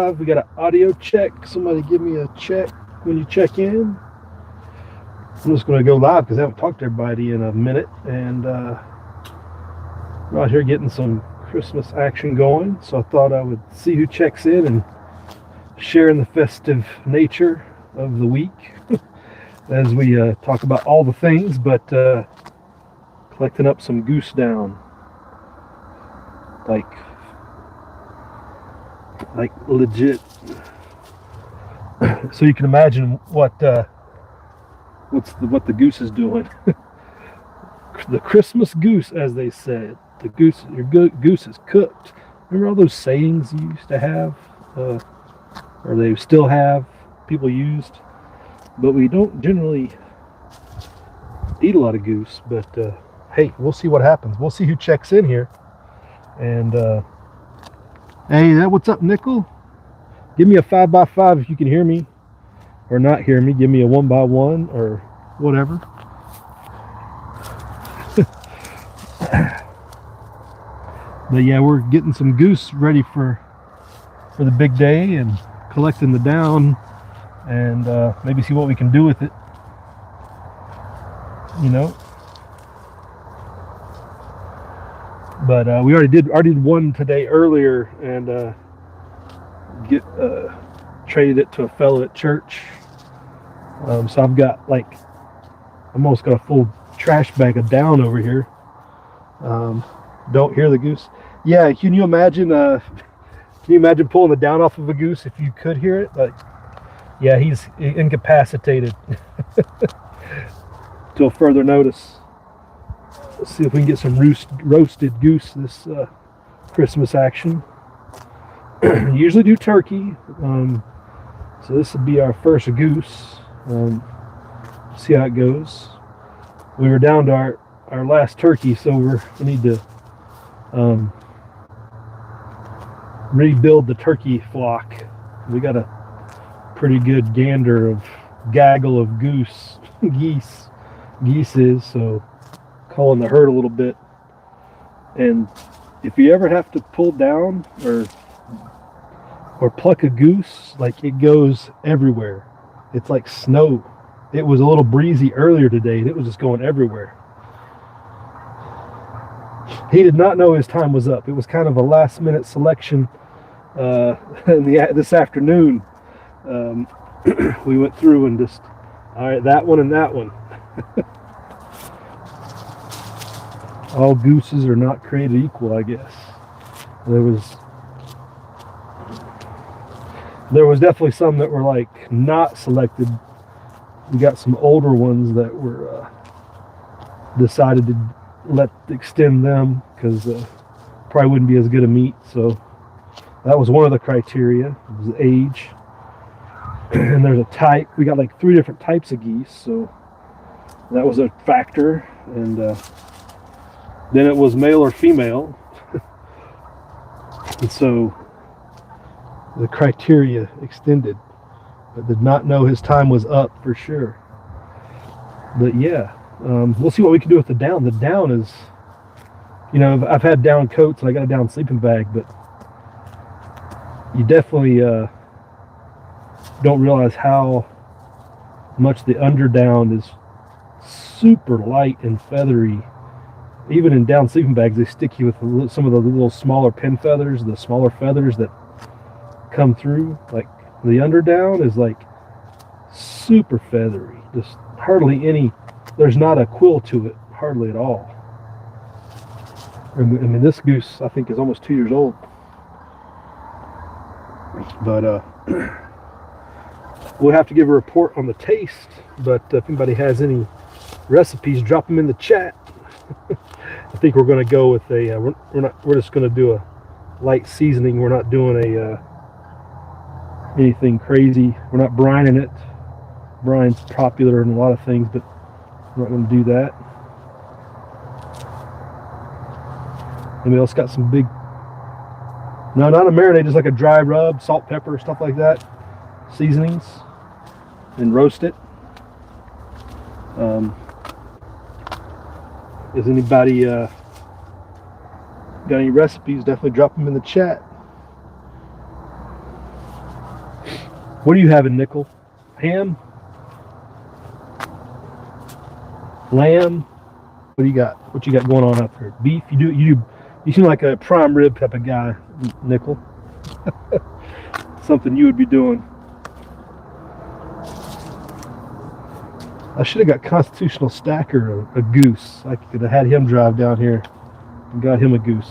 live. We got an audio check. Somebody give me a check when you check in. I'm just going to go live because I haven't talked to everybody in a minute. And we're out here getting some Christmas action going. So I thought I would see who checks in and share in the festive nature of the week as we talk about all the things, but collecting up some Goose Down. Like legit. So you can imagine what the goose is doing. The Christmas goose, as they said. The goose, your goose is cooked. Remember all those sayings you used to have, or they still have, people used. But we don't generally eat a lot of goose. But hey, we'll see what happens. We'll see who checks in here. And hey, what's up, Nickel? Give me a 5x5 if you can hear me or not hear me. Give me a 1x1 or whatever. But yeah, we're getting some goose ready for the big day and collecting the down and maybe see what we can do with it. You know. But we already did one today earlier and traded it to a fellow at church. So I've got almost got a full trash bag of down over here. Don't hear the goose. Yeah, can you imagine pulling the down off of a goose if you could hear it? Yeah, he's incapacitated till further notice. Let's see if we can get some roasted goose this Christmas action. Usually do turkey, so this will be our first goose. See how it goes. We were down to our last turkey, so we need to rebuild the turkey flock. We got a pretty good gaggle of geese, so culling the herd a little bit. And if you ever have to pull down or pluck a goose, it goes everywhere. It's like snow. It was a little breezy earlier today and it was just going everywhere. He did not know his time was up. It was kind of a last minute selection this afternoon. We went through and just, all right, that one and that one. All gooses are not created equal, I guess. There was definitely some that were not selected. We got some older ones that were decided to extend them because probably wouldn't be as good a meat. So that was one of the criteria. It was age. And there's a type. We got 3 different types of geese, so that was a factor. And then it was male or female. And so the criteria extended. I did not know his time was up for sure. But yeah, we'll see what we can do with the down. The down is, I've had down coats and I got a down sleeping bag, but you definitely don't realize how much the underdown is super light and feathery. Even in down sleeping bags, they stick you with some of the little smaller pin feathers, the smaller feathers that come through. The underdown is super feathery. Just hardly any, there's not a quill to it, hardly at all. I mean, this goose, I think, is almost 2 years old. But we'll have to give a report on the taste. But if anybody has any recipes, drop them in the chat. I think we're going to go with we're just going to do a light seasoning. We're not doing anything crazy. We're not brining it. Brine's popular in a lot of things, but we're not going to do that. Anybody else got some big, no, not a marinade, just like a dry rub, salt, pepper, stuff like that, seasonings, and roast it. Is anybody got any recipes? Definitely drop them in the chat. What are you having, Nickel? Ham? Lamb? What do you got? What you got going on out there? Beef? You seem like a prime rib type of guy, Nickel. Something you would be doing. I should have got Constitutional Stacker a goose. I could have had him drive down here and got him a goose.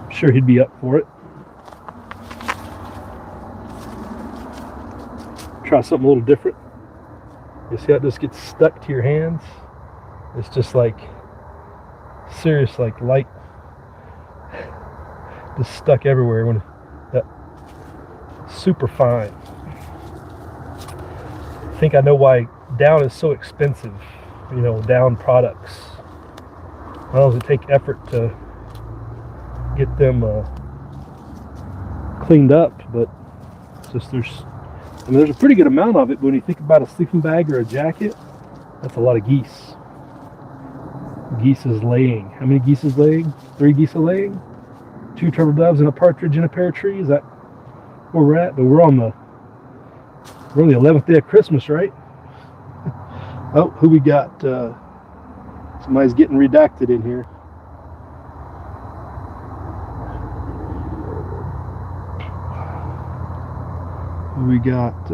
I'm sure he'd be up for it. Try something a little different. You see how it just gets stuck to your hands? It's just like serious, like light, just stuck everywhere when that super fine. I think I know why Down is so expensive. You know, Down products. Not only does it take effort to get them cleaned up, but it's just there's a pretty good amount of it. But when you think about a sleeping bag or a jacket, that's a lot of geese. Geese is laying. How many geese is laying? 3 geese are laying. 2 turtle doves and a partridge in a pear tree. Is that where we're at? But we're on the 11th day of Christmas, right? Oh, who we got? Somebody's getting redacted in here. We got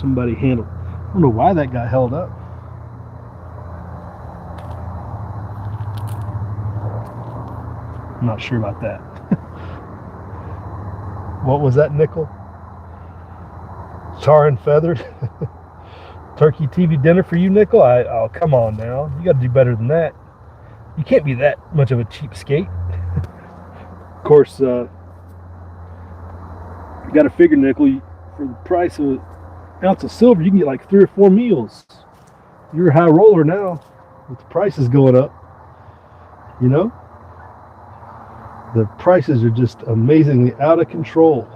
somebody handled. I don't know why that got held up. I'm not sure about that. What was that, Nickel? Tar and feathered? Turkey TV dinner for you, Nickel? Oh, come on now. You got to do better than that. You can't be that much of a cheapskate. Of course, you got to figure, Nickel, for the price of an ounce of silver, you can get like 3 or 4 meals. You're a high roller now with the prices going up. You know? The prices are just amazingly out of control.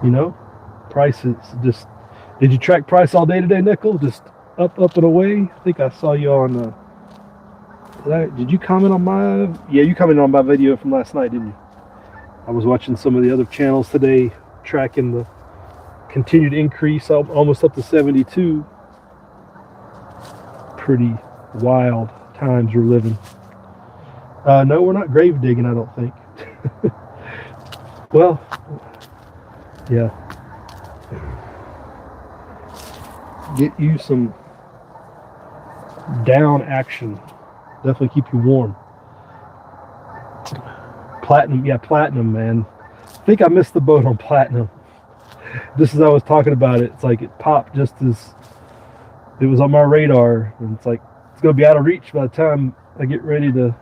You know? Prices just... Did you track price all day today, Nickel? Just up and away? I think I saw you on... Did you comment on my... Yeah, you commented on my video from last night, didn't you? I was watching some of the other channels today, tracking the continued increase, almost up to 72. Pretty wild times we're living. No, we're not grave digging, I don't think. Well, yeah. Get you some down action. Definitely keep you warm. Platinum, yeah, platinum, man. I think I missed the boat on platinum. Just as I was talking about it, it's like it popped just as it was on my radar, and it's like it's gonna be out of reach by the time I get ready to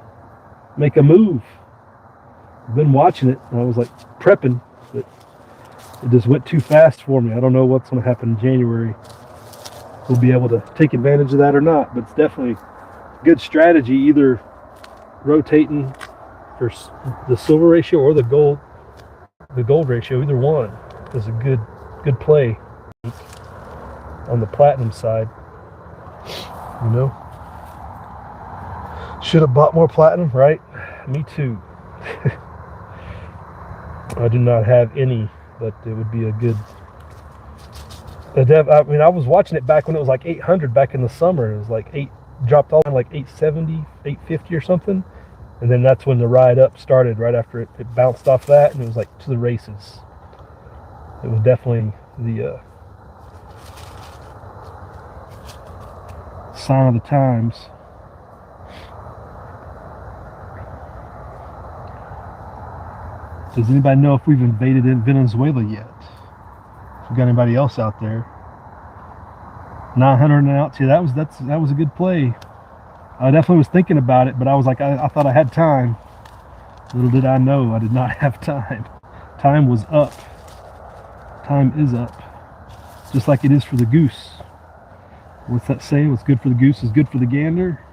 make a move. I've been watching it, and I was like prepping, but it just went too fast for me. I don't know what's gonna happen in January. We'll be able to take advantage of that or not, but it's definitely a good strategy, either rotating for the silver ratio or the gold ratio. Either one is a good play on the platinum side. You know, should have bought more platinum, right? Me too. I do not have any, but it would be a good. I mean, I was watching it back when it was like 800 back in the summer. It was like dropped all like 870, 850 or something, and then that's when the ride up started. Right after it bounced off that, and it was like to the races. It was definitely the sign of the times. Does anybody know if we've invaded in Venezuela yet? If we got anybody else out there? 900 an ounce. Yeah, that was a good play. I definitely was thinking about it, but I was like, I thought I had time. Little did I know, I did not have time. Time was up. Time is up. Just like it is for the goose. What's that saying? What's good for the goose is good for the gander.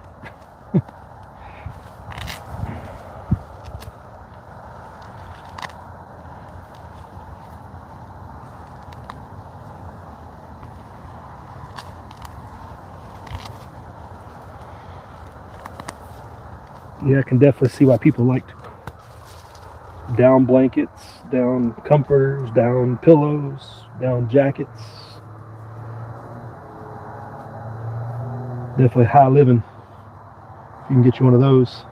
yeah, I can definitely see why people liked down blankets, down comforters, down pillows, down jackets. Definitely high living. You can get you one of those.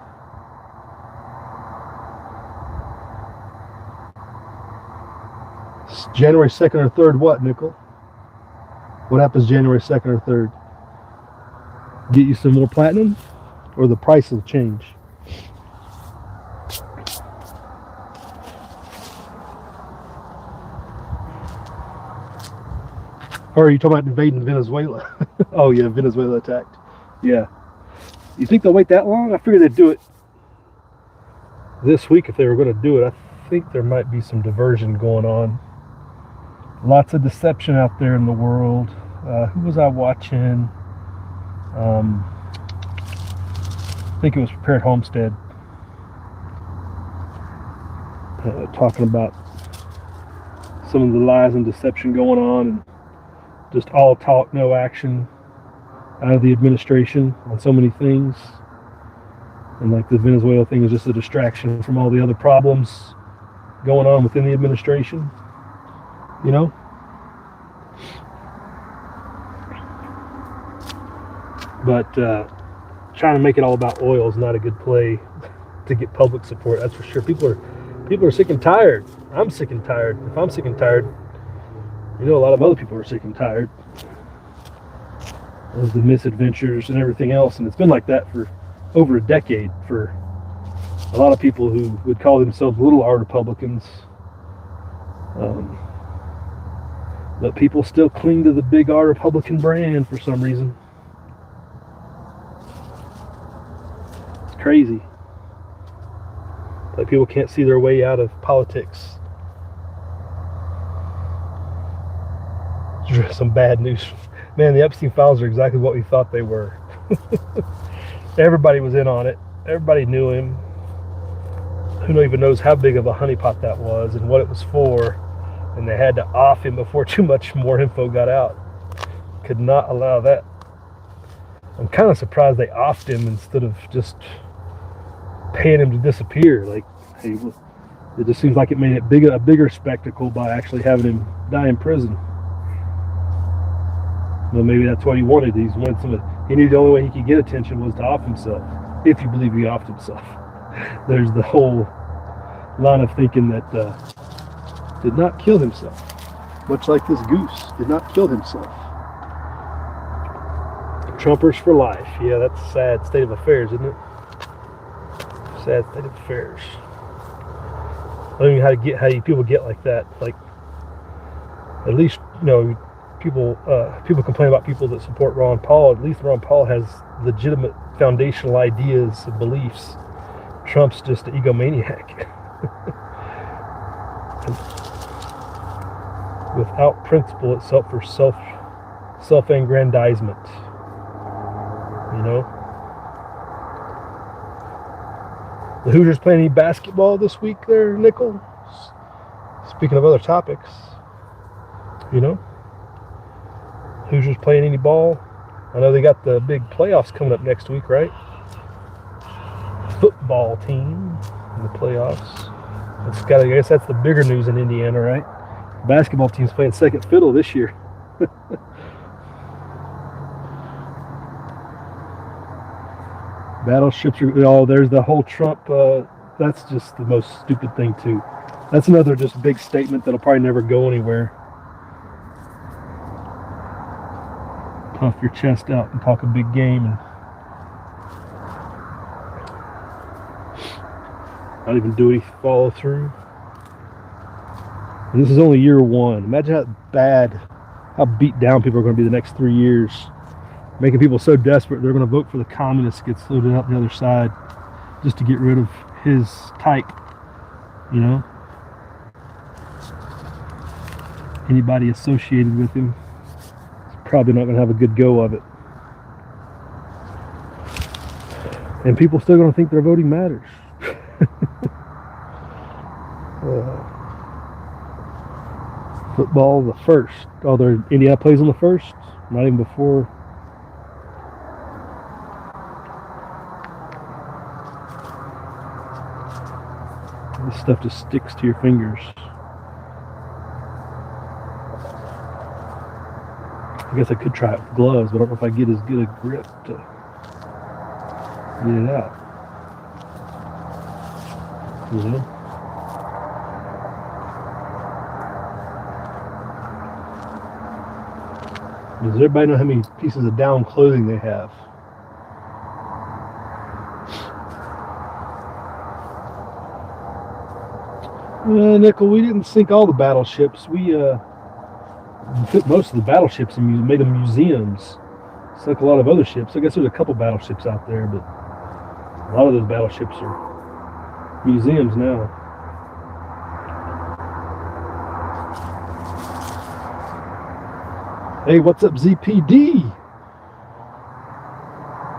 It's January 2nd or 3rd, what, Nickel? What happens January 2nd or 3rd? Get you some more platinum, or the price will change? Or are you talking about invading Venezuela? Oh yeah, Venezuela attacked. Yeah. You think they'll wait that long? I figured they'd do it this week if they were going to do it. I think there might be some diversion going on. Lots of deception out there in the world. Who was I watching? I think it was Prepared Homestead. Talking about some of the lies and deception going on, and just all talk, no action out of the administration on so many things. And like the Venezuela thing is just a distraction from all the other problems going on within the administration, you know? But trying to make it all about oil is not a good play to get public support, that's for sure. People are sick and tired. I'm sick and tired. If I'm sick and tired, you know, a lot of other people are sick and tired of the misadventures and everything else. And it's been like that for over a decade for a lot of people who would call themselves little R Republicans. But people still cling to the big R Republican brand for some reason. It's crazy. Like people can't see their way out of politics. Some bad news. Man, the Epstein files are exactly what we thought they were. Everybody was in on it. Everybody knew him. Who even knows how big of a honeypot that was and what it was for. And they had to off him before too much more info got out. Could not allow that. I'm kind of surprised they offed him instead of just paying him to disappear. Like, hey, it just seems like it made it a bigger spectacle by actually having him die in prison. Well, maybe that's what he wanted. He knew the only way he could get attention was to off himself. If you believe he offed himself. There's the whole line of thinking that did not kill himself. Much like this goose did not kill himself. Trumpers for life. Yeah, that's a sad state of affairs, isn't it? Sad state of affairs. I don't even know how people get like that. Like, at least, you know, people complain about people that support Ron Paul. At least Ron Paul has legitimate foundational ideas and beliefs. Trump's just an egomaniac. Without principle, it's up for self-aggrandizement. You know? The Hoosiers playing any basketball this week there, Nickel? Speaking of other topics, you know? Hoosiers playing any ball? I know they got the big playoffs coming up next week, right? Football team in the playoffs. I guess that's the bigger news in Indiana, right? Basketball team's playing second fiddle this year. Battleships are, there's the whole Trump, that's just the most stupid thing too. That's another just big statement that'll probably never go anywhere. Puff your chest out and talk a big game and not even do any follow through. And this is only year one. Imagine how beat down people are going to be the next 3 years. Making people so desperate they're going to vote for the communists gets loaded out the other side just to get rid of his type, you know? Anybody associated with him is probably not going to have a good go of it. And people still going to think their voting matters. Football, the first. Oh, Indiana plays on the first? Not even before. This stuff just sticks to your fingers. I guess I could try it with gloves, but I don't know if I get as good a grip to get it out. You know? Does everybody know how many pieces of down clothing they have? Nickel, we didn't sink all the battleships. We took most of the battleships and made them museums. Sunk a lot of other ships. I guess there's a couple battleships out there, but a lot of those battleships are museums now. Hey, what's up, ZPD?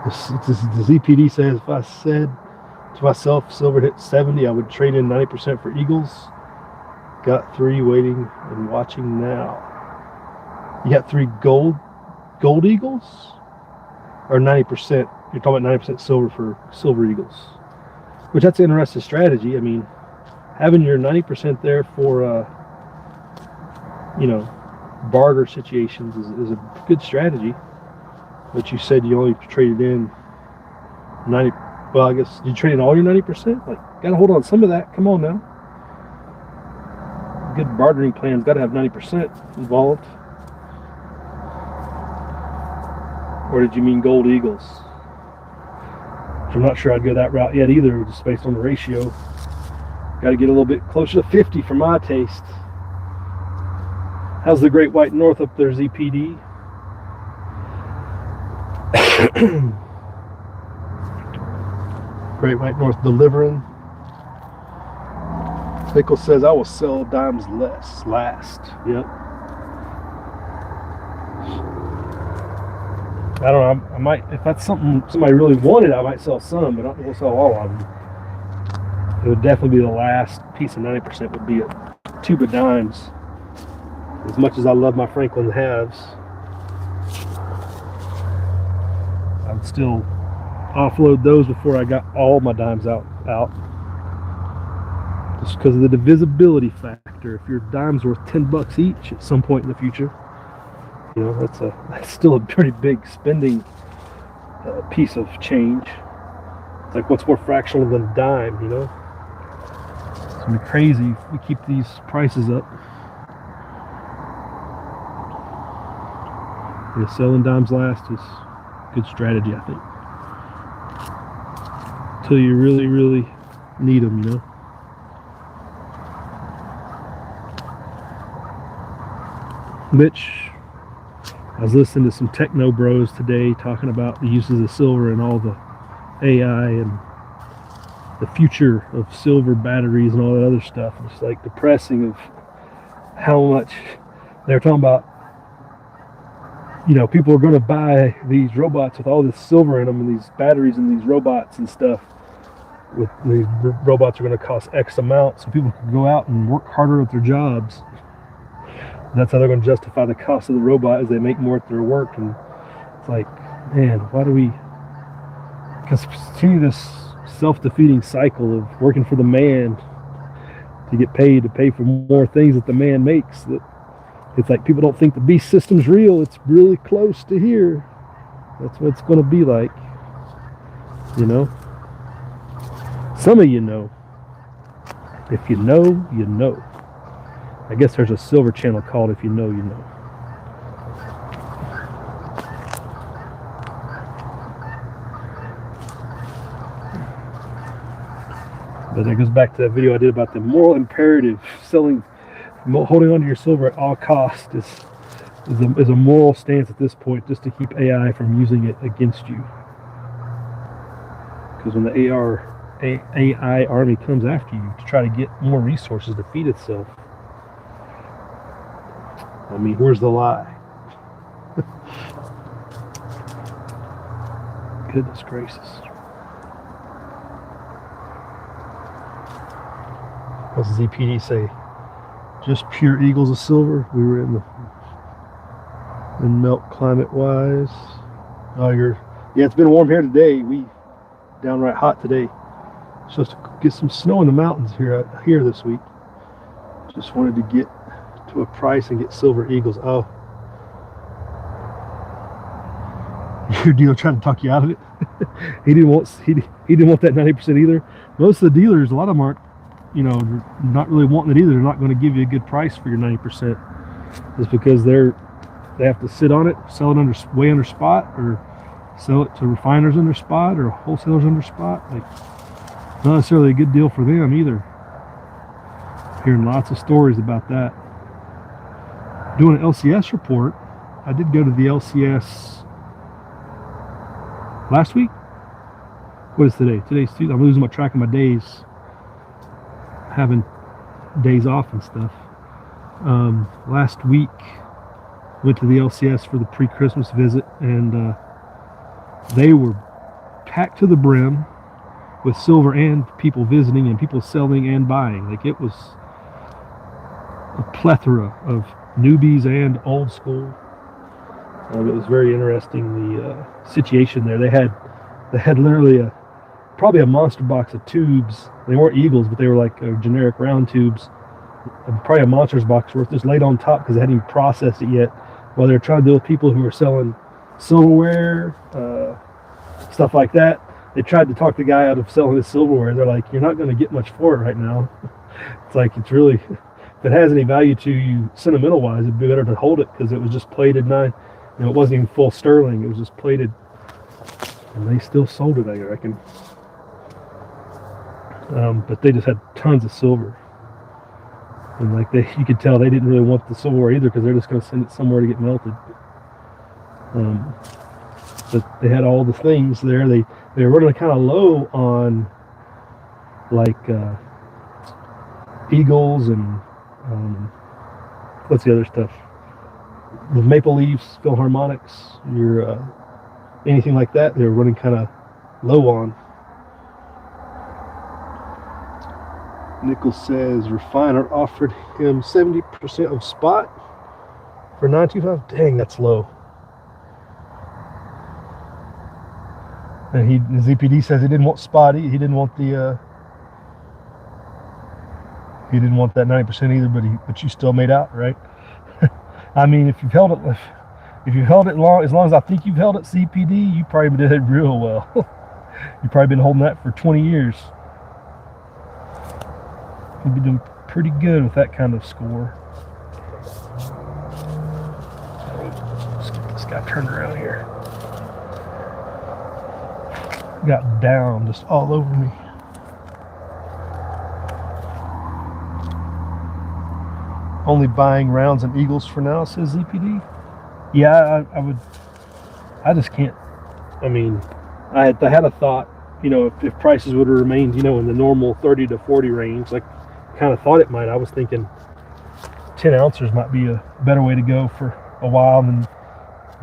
The ZPD says, if I said to myself, silver hit 70, I would trade in 90% for Eagles. Got 3 waiting and watching now. You got 3 gold Eagles? Or 90%? You're talking about 90% silver for silver Eagles. Which, that's an interesting strategy. I mean, having your 90% there for, barter situations is a good strategy. But you said you only traded in 90. Well, I guess you trade in all your 90%. Like, gotta hold on some of that. Come on now. Good bartering plan's got to have 90% involved. Or did you mean gold Eagles? I'm not sure I'd go that route yet either, just based on the ratio. Got to get a little bit closer to 50 for my taste. How's the Great White North up there, ZPD? Great White North delivering. Nickel says, I will sell dimes last. Yep. I don't know. I might, if that's something somebody really wanted, I might sell some, but I don't want to sell all of them. It would definitely be the last piece of 90% would be a tube of dimes. As much as I love my Franklin halves, I would still offload those before I got all my dimes out. Just because of the divisibility factor. If your dime's worth $10 each at some point in the future, that's still a pretty big spending piece of change. It's like, what's more fractional than a dime, It's gonna be crazy if we keep these prices up. Yeah, selling dimes last is a good strategy, I think. Until you really, really need them, Mitch, I was listening to some techno bros today talking about the uses of silver and all the AI and the future of silver batteries and all that other stuff. It's like depressing of how much they're talking about. People are going to buy these robots with all this silver in them and these batteries and these robots and stuff. With these robots are going to cost X amount, so people can go out and work harder at their jobs. That's how they're going to justify the cost of the robot, as they make more at their work. And it's like, man, why do we continue this self-defeating cycle of working for the man to get paid to pay for more things that the man makes? That it's like people don't think the beast system's real. It's really close to here. That's what it's going to be like. Some of you know. If you know, you know. I guess there's a silver channel called If You Know, You Know. But that goes back to that video I did about the moral imperative. Holding on to your silver at all costs is a moral stance at this point, just to keep AI from using it against you. Because when the AI army comes after you to try to get more resources to feed itself, I mean, where's the lie? Goodness gracious. What's the ZPD say? Just pure eagles of silver. We were in melt climate wise. Oh, yeah, it's been warm here today. We downright hot today. Supposed to get some snow in the mountains here this week. Just wanted to get to a price and get silver eagles. Oh, your dealer tried to talk you out of it. he didn't want that 90% either. Most of the dealers, a lot of them aren't, not really wanting it either. They're not going to give you a good price for your 90%. It's because they have to sit on it, sell it way under spot, or sell it to refiners under spot or wholesalers under spot. Like, not necessarily a good deal for them either. Hearing lots of stories about that. Doing an LCS report. I did go to the LCS last week. What is today? Today's Tuesday. I'm losing my track of my days. Having days off and stuff. Last week, went to the LCS for the pre-Christmas visit, and they were packed to the brim with silver and people visiting and people selling and buying. Like, it was a plethora of newbies and old school. It was very interesting, the situation there. They had literally probably a monster box of tubes. They weren't eagles, but they were like generic round tubes. Probably a monster's box worth, just laid on top because they hadn't even processed it yet. While they're trying to deal with people who are selling silverware, stuff like that. They tried to talk the guy out of selling his silverware. They're like, you're not going to get much for it right now. It's like, it's really, if it has any value to you sentimental wise, it'd be better to hold it because it was just plated it wasn't even full sterling. It was just plated, and they still sold it, I reckon. But they just had tons of silver. And like you could tell they didn't really want the silverware either because they're just going to send it somewhere to get melted. But they had all the things there. They were running kind of low on like eagles and what's the other stuff? The maple leaves, Philharmonics, anything like that. They were running kind of low on. Nichols says refiner offered him 70% of spot for $925. Dang, that's low. And the ZPD says he didn't want spot. He didn't want the. He didn't want that 90% either. But you still made out, right? I mean, if you've held it long, as long as I think you've held it ZPD, you probably did it real well. You've probably been holding that for 20 years. You'd be doing pretty good with that kind of score. Let's get this guy turned around here. Got down just all over me. Only buying rounds and eagles for now, says ZPD. Yeah, I would. I just can't. I mean, I had a thought. If prices would have remained, in the normal 30 to 40 range, like kind of thought it might. I was thinking 10 ounces might be a better way to go for a while than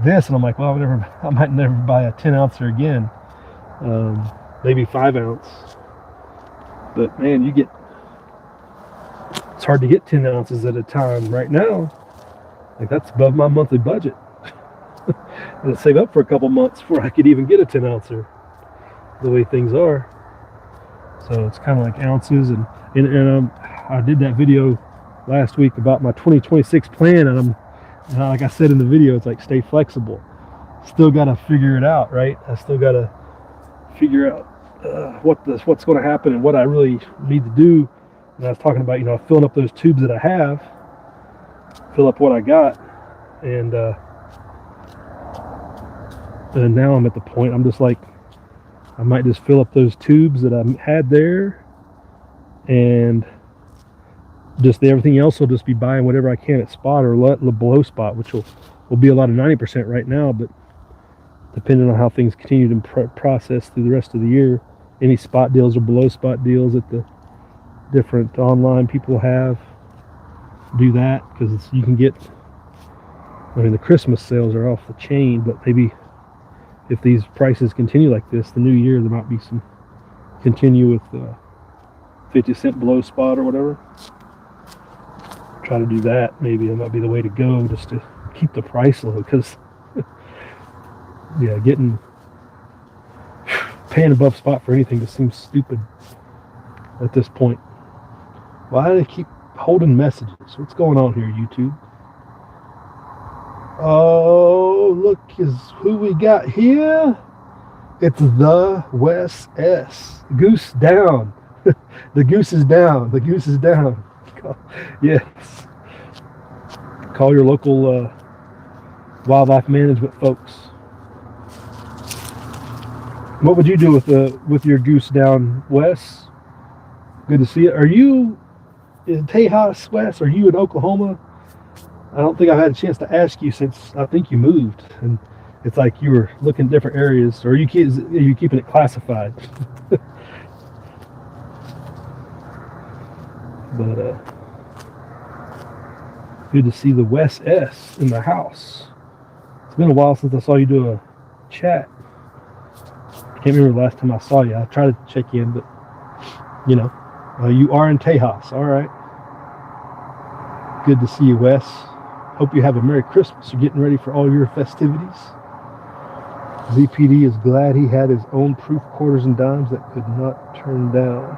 this, and I'm like, well, I might never buy a 10 ouncer again. Maybe 5 ounce. But man, it's hard to get 10 ounces at a time right now. Like, that's above my monthly budget. I had to save up for a couple months before I could even get a 10 ouncer, the way things are. So it's kind of like ounces, and I did that video last week about my 2026 plan, and like I said in the video, it's like, stay flexible. Still got to figure it out, right? I still got to figure out what's going to happen and what I really need to do. And I was talking about, filling up those tubes that I have, fill up what I got, and now I'm at the point, I'm just like, I might just fill up those tubes that I had there, and just everything else will just be buying whatever I can at spot or below spot, which will be a lot of 90% right now, but depending on how things continue to process through the rest of the year, any spot deals or below spot deals that the different online people have, do that, because you can get, the Christmas sales are off the chain, but maybe if these prices continue like this, the new year, there might be some continue with 50 cent below spot or whatever. Try to do that. Maybe that might be the way to go, just to keep the price low, because yeah, paying above spot for anything just seems stupid at this point. Why do they keep holding messages? What's going on here, YouTube? Oh, look is who we got here. It's the Wes S. Goose Down. The goose is down. The goose is down. Yes. Call your local wildlife management folks. What would you do with your goose down, Wes? Good to see you. Are you in Tejas, Wes? Are you in Oklahoma? I don't think I've had a chance to ask you since I think you moved, and it's like you were looking at different areas. Or are you keeping it classified? But good to see the Wes S in the house. It's been a while since I saw you do a chat. I can't remember the last time I saw you. I tried to check in, but you know, you are in Tejas. All right. Good to see you, Wes. Hope you have a Merry Christmas. You're getting ready for all your festivities. ZPD is glad he had his own proof quarters and dimes that could not turn down.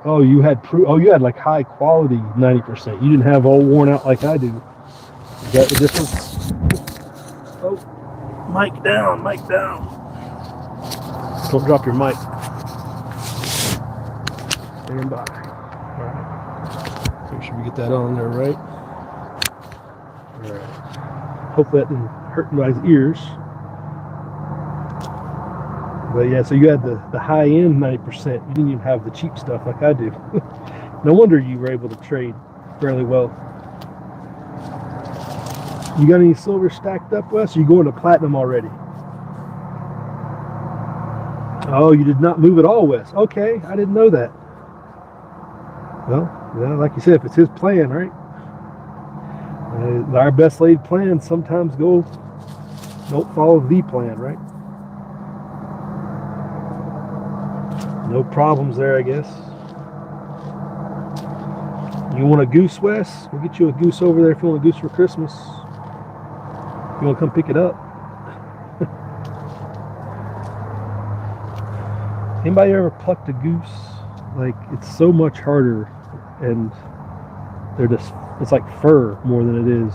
Oh, you had proof. Oh, you had like high quality 90%. You didn't have all worn out like I do. Is that the difference? Oh, mic down, mic down. Don't drop your mic. Stand by. All right. Make sure we get that on there, right? All right. Hopefully that didn't hurt anybody's ears. But yeah, so you had the high-end 90%. You didn't even have the cheap stuff like I do. No wonder you were able to trade fairly well. You got any silver stacked up, Wes? Or you going to platinum already? Oh, you did not move at all, Wes. Okay, I didn't know that. Well, yeah, like you said, if it's his plan, right? Our best laid plans sometimes don't follow the plan, right? No problems there, I guess. You want a goose, Wes? We'll get you a goose over there if you want a goose for Christmas. If you want to come pick it up. Anybody ever plucked a goose? Like, it's so much harder, and it's like fur more than it is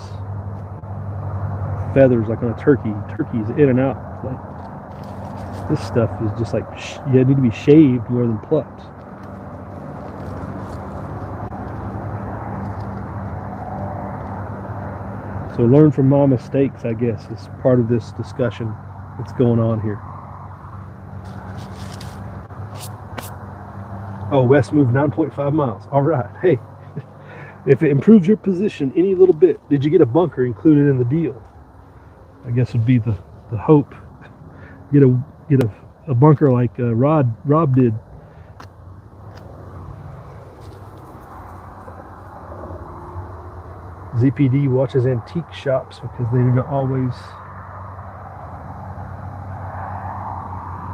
feathers, like on a turkey. Turkey's in and out. Like, this stuff is just like, you need to be shaved more than plucked. So learn from my mistakes, I guess, is part of this discussion that's going on here. Oh, Wes moved 9.5 miles. All right. Hey, if it improves your position any little bit, did you get a bunker included in the deal? I guess would be the hope. Get a bunker like Rob did. ZPD watches antique shops because they don't always.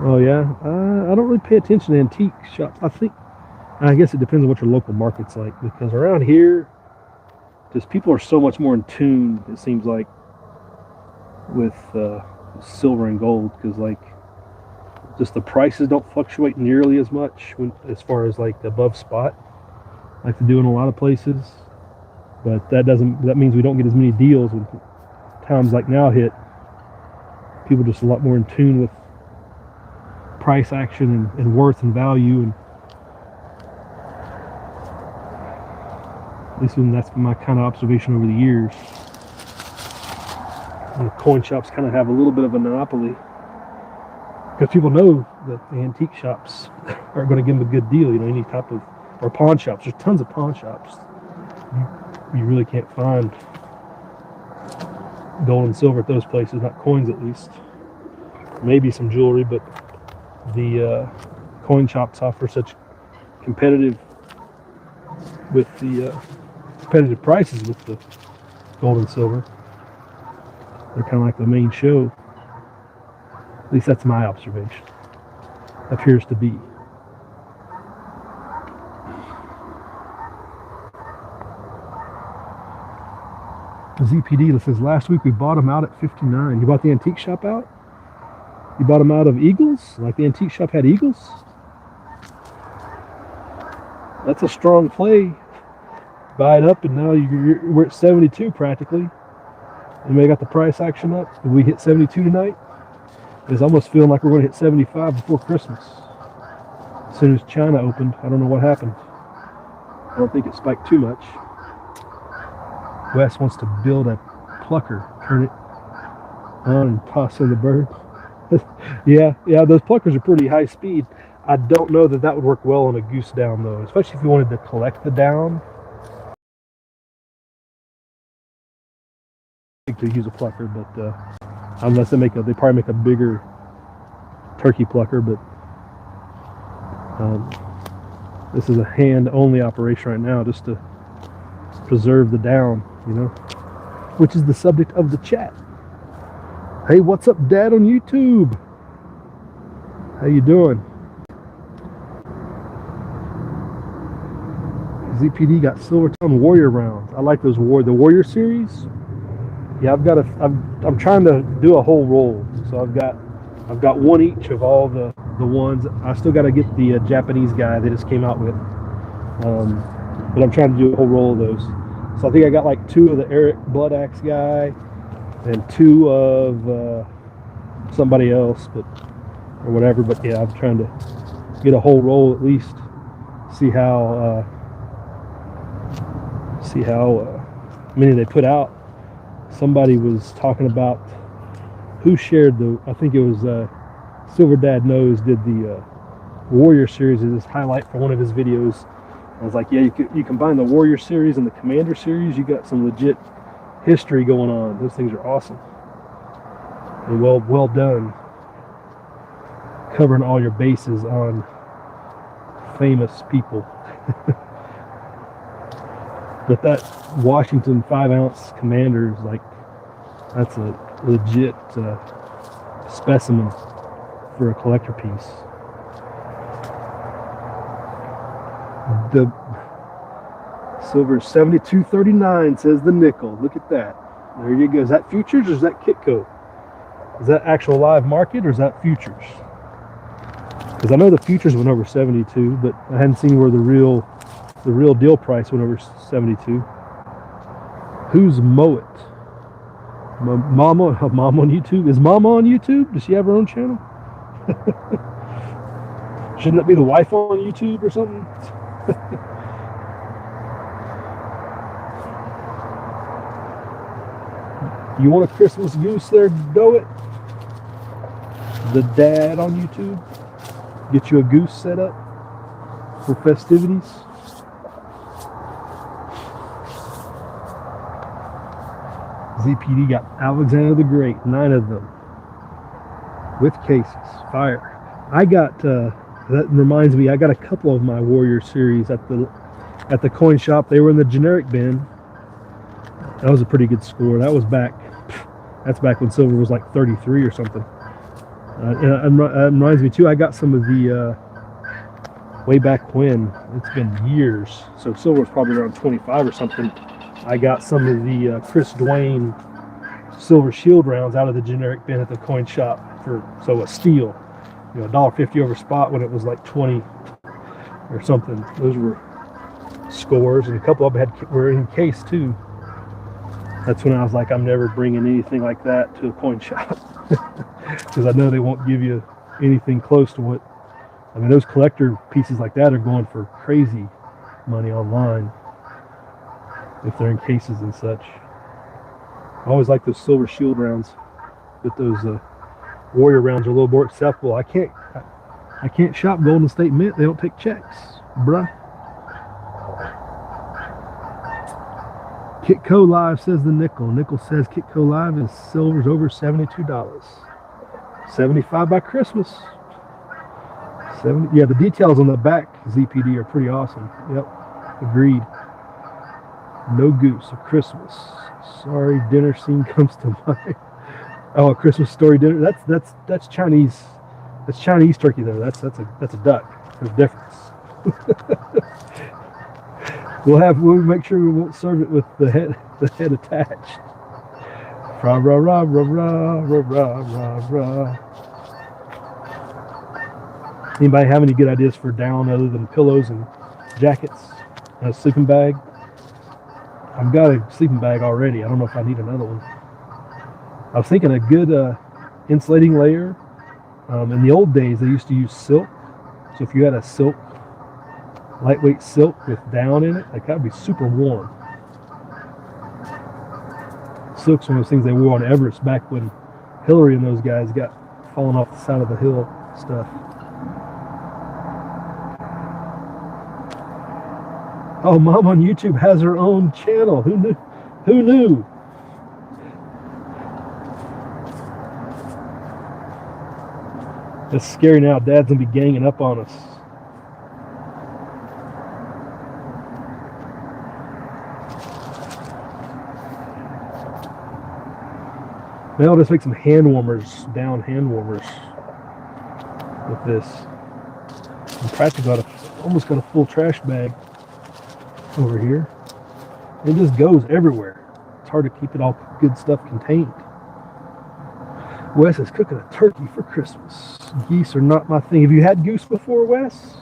Oh yeah, I don't really pay attention to antique shops. I guess it depends on what your local market's like, because around here, just people are so much more in tune, it seems like, with silver and gold, because like just the prices don't fluctuate nearly as much as far as like above spot, like they do in a lot of places. But that means we don't get as many deals when times like now hit. People are just a lot more in tune with price action and worth and value, and at least that's my kind of observation over the years. And the coin shops kind of have a little bit of a monopoly because people know that the antique shops aren't going to give them a good deal. You know, any type of, or pawn shops. There's tons of pawn shops. You really can't find gold and silver at those places, not coins at least. Maybe some jewelry, but the coin shops offer such competitive prices with the gold and silver. They're kind of like the main show. At least that's my observation. Appears to be. The ZPD says last week we bought them out at 59. You bought the antique shop out? You bought them out of eagles? Like the antique shop had eagles? That's a strong play. Buy it up, and now we're at 72 practically. Anybody got the price action up? Did we hit 72 tonight? It's almost feeling like we're going to hit 75 before Christmas. As soon as China opened, I don't know what happened. I don't think it spiked too much. Wes wants to build a plucker, turn it on and toss in the bird. yeah, those pluckers are pretty high speed. I don't know that would work well on a goose down though, especially if you wanted to collect the down. To use a plucker, but unless they probably make a bigger turkey plucker, but this is a hand-only operation right now, just to preserve the down, you know, which is the subject of the chat. Hey, what's up, Dad, on YouTube? How you doing? ZPD got Silvertongue Warrior rounds. I like those the Warrior series. Yeah, I'm trying to do a whole roll, so I've got one each of all the ones. I still got to get the Japanese guy they just came out with, but I'm trying to do a whole roll of those. So I think I got like 2 of the Eric Blood Axe guy and 2 of somebody else, or whatever. But yeah, I'm trying to get a whole roll at least. See how many they put out. Somebody was talking about who shared I think it was Silver Dad Knows did the Warrior series as this highlight for one of his videos. I was like, yeah, you combine the Warrior series and the Commander series, you got some legit history going on. Those things are awesome and well done, covering all your bases on famous people. But that Washington 5-ounce Commander is like, that's a legit specimen for a collector piece. The silver 72.39 says the nickel. Look at that. There you go. Is that futures or is that Kitco? Is that actual live market or is that futures? Because I know the futures went over 72, but I hadn't seen where the real deal price went over 72. Who's Moet? Mama on YouTube? Is Mama on YouTube? Does she have her own channel? Shouldn't that be the wife on YouTube or something? You want a Christmas goose there, do it? The dad on YouTube? Get you a goose set up for festivities? ZPD got Alexander the Great, 9 of them with cases. Fire. I got that reminds me, I got a couple of my Warrior series at the coin shop. They were in the generic bin. That was a pretty good score. That's back when silver was like 33 or something. And it reminds me too, I got some of the way back when. It's been years, so silver was probably around 25 or something. I got some of the Chris Dwayne silver shield rounds out of the generic bin at the coin shop for a steal, you know, $1.50 over spot when it was like 20 or something. Those were scores, and a couple of them were in case too. That's when I was like, I'm never bringing anything like that to a coin shop because I know they won't give you anything close to what. I mean, those collector pieces like that are going for crazy money online if they're in cases and such. I always like those silver shield rounds, but those Warrior rounds are a little more acceptable. I can't shop Golden State Mint. They don't take checks, bruh. Kitco Live says the nickel. Nickel says Kitco Live is silver's over $72. 75 by Christmas. 70. Yeah, the details on the back ZPD are pretty awesome. Yep, agreed. No goose or Christmas. Sorry, dinner scene comes to mind. Oh, a Christmas story dinner. That's Chinese. That's Chinese turkey though. That's a duck. There's a difference. We'll make sure we won't serve it with the head attached. Rah rah rah rah rah rah rah rah. Anybody have any good ideas for down other than pillows and jackets, and a sleeping bag. I've got a sleeping bag already. I don't know if I need another one. I was thinking a good insulating layer. In the old days, they used to use silk. So if you had a silk, lightweight silk with down in it, like that would be super warm. Silk's one of those things they wore on Everest back when Hillary and those guys got falling off the side of the hill stuff. Oh, Mom on YouTube has her own channel. Who knew? Who knew? It's scary now. Dad's gonna be ganging up on us. Now I'll just make some hand warmers, down hand warmers with this. I'm practically almost got a full trash bag over here. It just goes everywhere. It's hard to keep it all good stuff contained. Wes is cooking a turkey for Christmas. Geese are not my thing. Have you had goose before, Wes?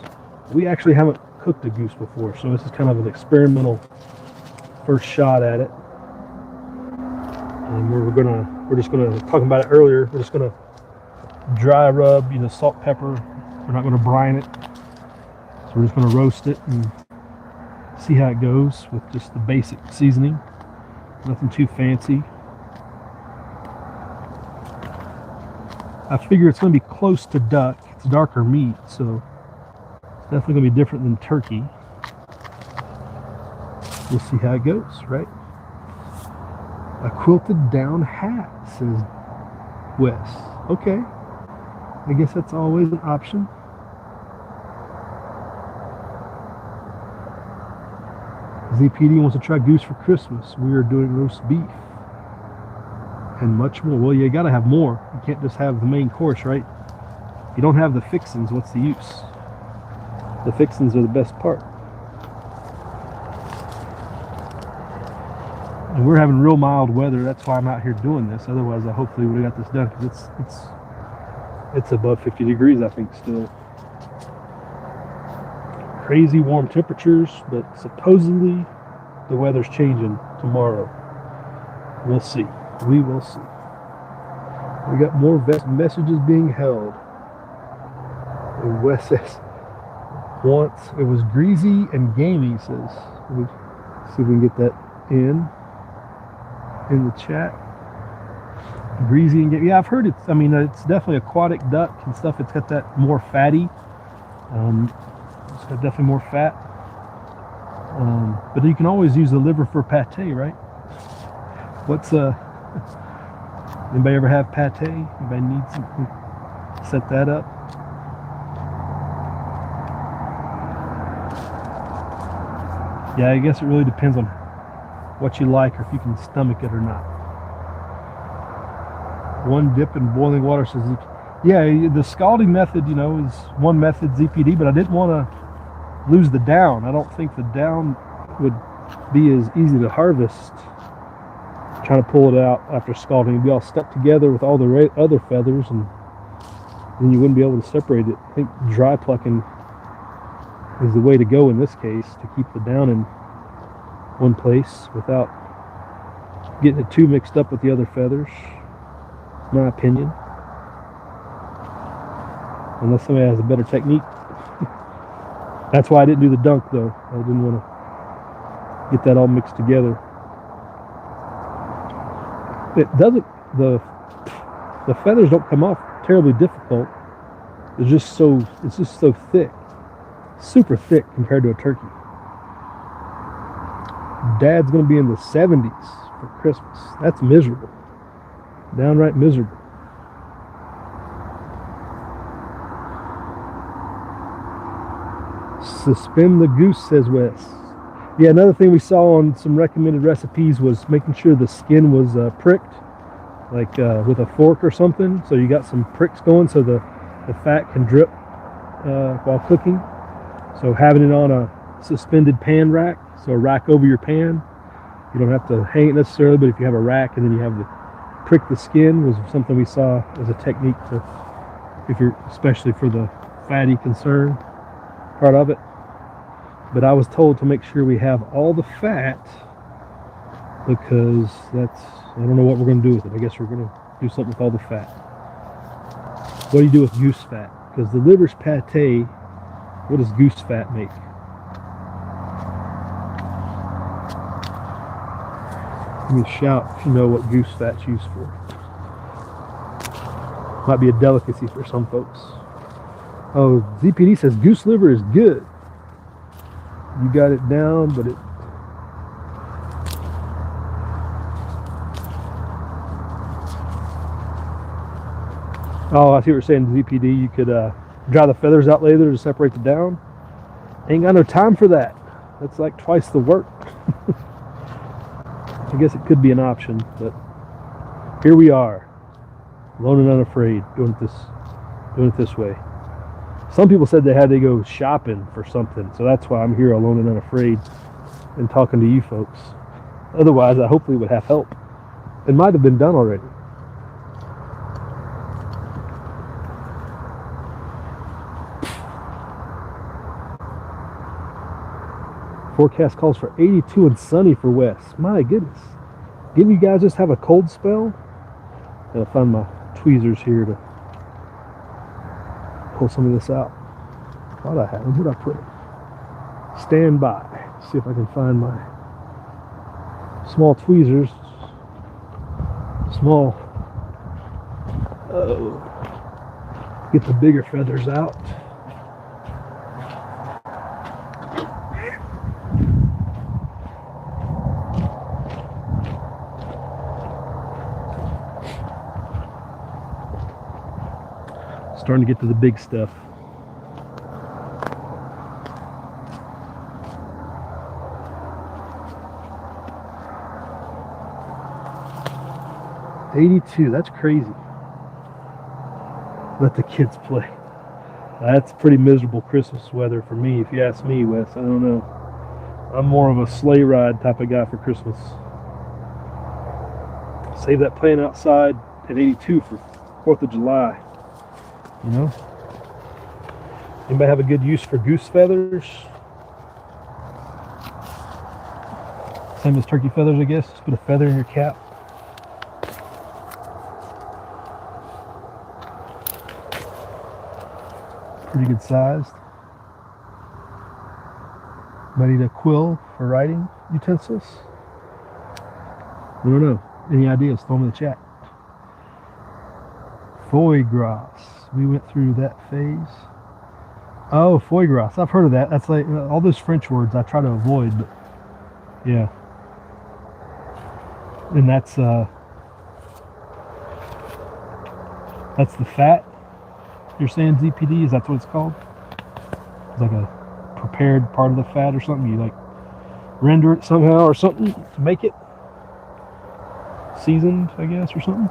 We actually haven't cooked a goose before, so this is kind of an experimental first shot at it. And we're just gonna talking about it earlier. We're just gonna dry rub, salt, pepper. We're not gonna brine it, so we're just gonna roast it and see how it goes with just the basic seasoning. Nothing too fancy. I figure it's going to be close to duck. It's darker meat, so it's definitely going to be different than turkey. We'll see how it goes, right? A quilted down hat, says Wes. Okay. I guess that's always an option. ZPD wants to try goose for Christmas. We are doing roast beef and much more. Well, you got to have more. You can't just have the main course, right? If you don't have the fixins, what's the use? The fixins are the best part. And we're having real mild weather. That's why I'm out here doing this. Otherwise, I hopefully would have got this done, because it's above 50 degrees, I think, still. Crazy warm temperatures, but supposedly the weather's changing tomorrow. We'll see. We will see. We got more messages being held. And Wes says, once it was greasy and gamey, says. Let's see if we can get that in the chat. Greasy and gamey. Yeah, I've heard it's definitely aquatic duck and stuff. It's got that more fatty. It's got definitely more fat. But you can always use the liver for pate, right? Anybody ever have pate? Anybody need something? Set that up. Yeah, I guess it really depends on what you like, or if you can stomach it or not. One dip in boiling water, says, yeah, the scalding method, is one method, ZPD, but I didn't want to lose the down. I don't think the down would be as easy to harvest. Trying to pull it out after scalding, it'd be all stuck together with all the other feathers, and then you wouldn't be able to separate it. I think dry plucking is the way to go in this case, to keep the down in one place without getting it too mixed up with the other feathers. My opinion. Unless somebody has a better technique. That's why I didn't do the dunk, though. I didn't want to get that all mixed together. It doesn't, the feathers don't come off terribly difficult. It's just so thick. Super thick compared to a turkey. Dad's going to be in the 70s for Christmas. That's miserable. Downright miserable. Suspend the goose, says Wes. Yeah, another thing we saw on some recommended recipes was making sure the skin was pricked, like with a fork or something. So you got some pricks going so the fat can drip while cooking. So having it on a suspended pan rack, so a rack over your pan. You don't have to hang it necessarily, but if you have a rack and then you have the prick the skin, was something we saw as a technique to, especially for the fatty concern part of it. But I was told to make sure we have all the fat, because I don't know what we're going to do with it. I guess we're going to do something with all the fat. What do you do with goose fat? Because the liver's pate, what does goose fat make? Give me a shout if you know what goose fat's used for. Might be a delicacy for some folks. Oh, ZPD says goose liver is good. You got it down, but it... Oh, I see what you're saying, ZPD. You could dry the feathers out later to separate the down. Ain't got no time for that. That's like twice the work. I guess it could be an option, but here we are, alone and unafraid, doing it this way. Some people said they had to go shopping for something, so that's why I'm here alone and unafraid and talking to you folks. Otherwise, I hopefully would have help. It might have been done already. Forecast calls for 82 and sunny for West. My goodness. Didn't you guys just have a cold spell? Gotta find my tweezers here to pull some of this out. Thought I had them. Where'd I put them? Stand by. See if I can find my small tweezers. Small. Get the bigger feathers out. Starting to get to the big stuff. $82, that's crazy. Let the kids play. That's pretty miserable Christmas weather for me, if you ask me, Wes. I don't know. I'm more of a sleigh ride type of guy for Christmas. Save that playing outside at 82 for 4th of July. You know? Anybody have a good use for goose feathers? Same as turkey feathers, I guess. Just put a feather in your cap. Pretty good sized. Ready to quill for writing utensils? I don't know. Any ideas? Throw them in the chat. Foie gras. We went through that phase. Oh, foie gras. I've heard of that. That's like all those French words I try to avoid, but yeah. And that's the fat. You're saying ZPD? Is that what it's called? It's like a prepared part of the fat or something. You like render it somehow or something to make it seasoned, I guess, or something.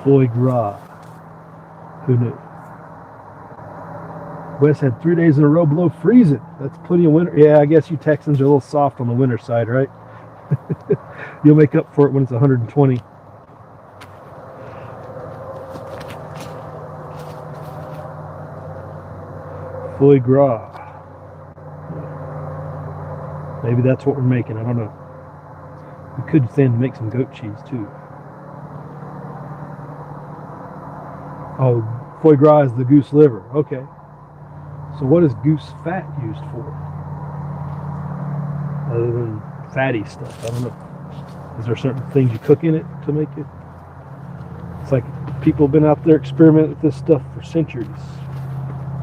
Foie gras. Who knew? Wes had 3 days in a row below freezing. That's plenty of winter. Yeah, I guess you Texans are a little soft on the winter side, right? You'll make up for it when it's 120. Foie gras. Maybe that's what we're making. I don't know. We could stand to make some goat cheese too. Oh, foie gras is the goose liver. Okay. So what is goose fat used for? Other than fatty stuff, I don't know. Is there certain things you cook in it to make it? It's like people have been out there experimenting with this stuff for centuries.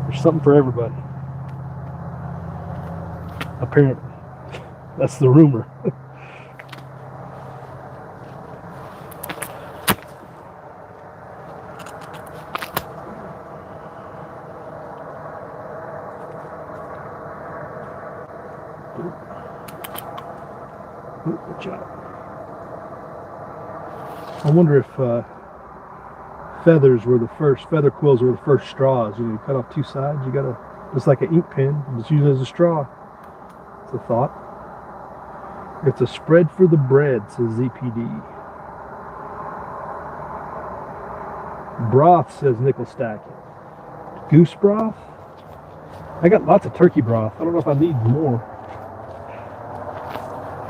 There's something for everybody. Apparently. That's the rumor. Good job. I wonder if feathers were the first, feather quills were the first straws. You cut off two sides, you gotta, just like an ink pen, just use it as a straw. It's a thought. It's a spread for the bread, says ZPD. Broth, says Nickel Stack. Goose broth? I got lots of turkey broth. I don't know if I need more.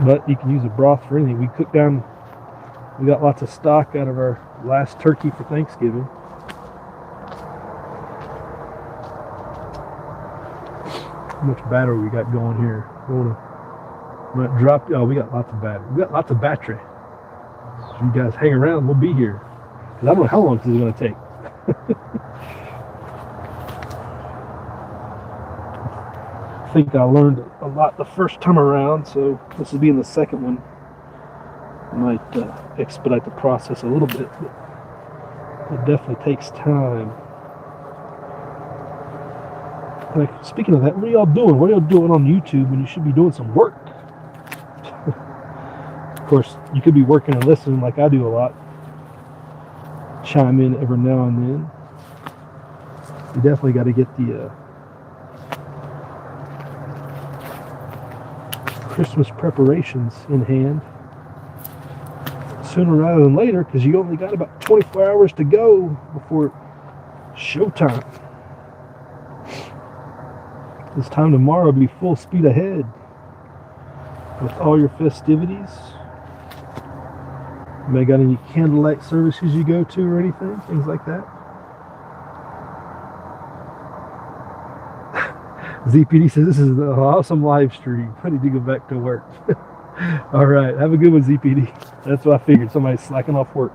But you can use a broth for anything. We got lots of stock out of our last turkey for Thanksgiving. How much battery we got going here? I'm gonna drop. Oh, we got lots of battery. We got lots of battery. So you guys hang around. We'll be here. Because I don't know how long this is going to take. I think I learned a lot the first time around, so this will be in the second one. Might expedite the process a little bit, but it definitely takes time. Like, speaking of that, what are y'all doing? What are y'all doing on YouTube when you should be doing some work? Of course, you could be working and listening like I do a lot. Chime in every now and then. You definitely got to get the Christmas preparations in hand sooner rather than later, because you only got about 24 hours to go before showtime. This time tomorrow will be full speed ahead with all your festivities. You got any candlelight services you go to or anything? Things like that? ZPD says this is an awesome live stream. I need to go back to work. All right. Have a good one, ZPD. That's what I figured. Somebody's slacking off work.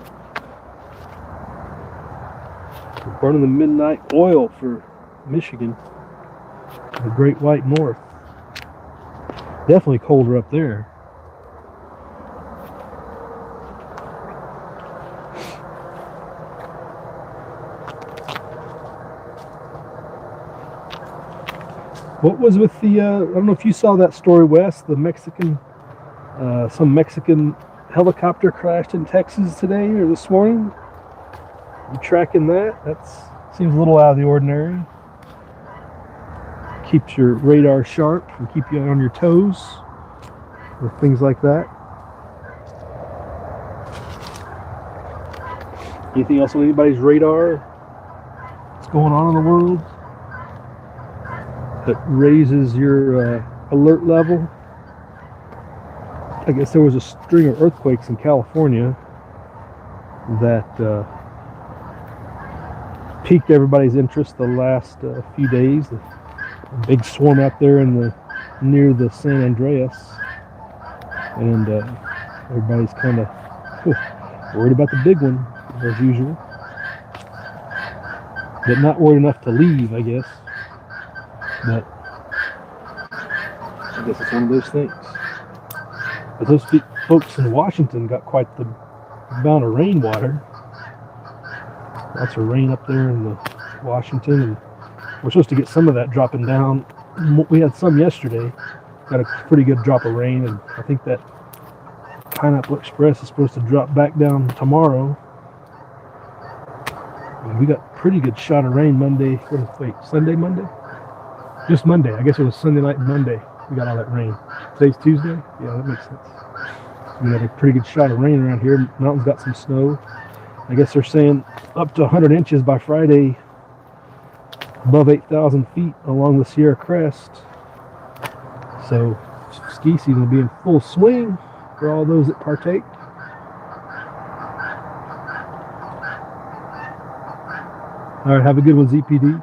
We're burning the midnight oil for Michigan. The Great White North. Definitely colder up there. What was with the, I don't know if you saw that story, Wes, the Mexican, some Mexican helicopter crashed in Texas today or this morning? You tracking that? That seems a little out of the ordinary. Keeps your radar sharp and keep you on your toes with things like that. Anything else on anybody's radar? What's going on in the world that raises your alert level? I guess there was a string of earthquakes in California that piqued everybody's interest the last few days. A big swarm out there near the San Andreas, and everybody's kind of worried about the big one as usual, but not worried enough to leave, I guess. But I guess it's one of those things. But those folks in Washington got quite the amount of rainwater. Lots of rain up there in Washington, and we're supposed to get some of that dropping down. We had some yesterday. Got a pretty good drop of rain, and I think that Pineapple Express is supposed to drop back down tomorrow. And we got a pretty good shot of rain Monday. Sunday, Monday? Just Monday. I guess it was Sunday night and Monday. We got all that rain. Today's Tuesday? Yeah, that makes sense. We got a pretty good shot of rain around here. Mountains got some snow. I guess they're saying up to 100 inches by Friday, above 8,000 feet along the Sierra Crest. So ski season will be in full swing for all those that partake. All right, have a good one, ZPD.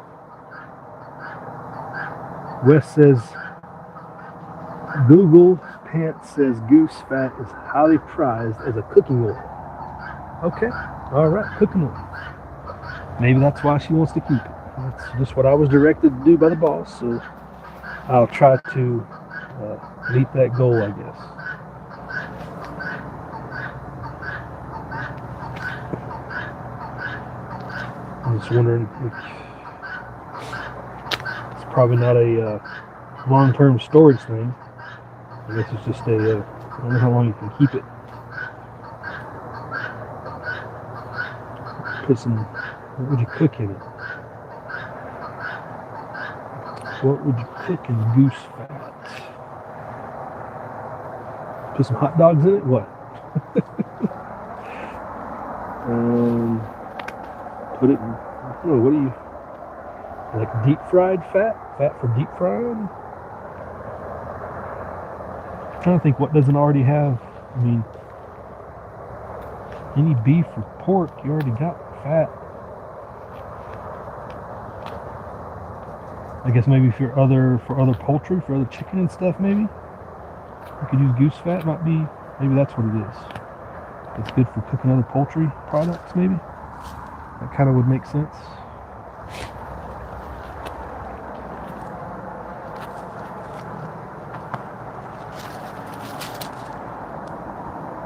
Wes says, Google Pants says goose fat is highly prized as a cooking oil. Okay, all right, cooking oil. Maybe that's why she wants to keep it. That's just what I was directed to do by the boss, so I'll try to meet that goal, I guess. I'm just wondering, it's probably not a long-term storage thing. I guess it's just I don't know how long you can keep it. Put some, what would you cook in it? What would you cook in goose fat? Put some hot dogs in it? What? Put it in, I don't know, what do you, like deep fried fat? Fat for deep frying? I'm trying to think what doesn't already have, I mean, any beef or pork, you already got fat. I guess maybe for other poultry, for other chicken and stuff, maybe you could use goose fat. Might be, maybe that's what it is. It's good for cooking other poultry products, maybe. That kind of would make sense.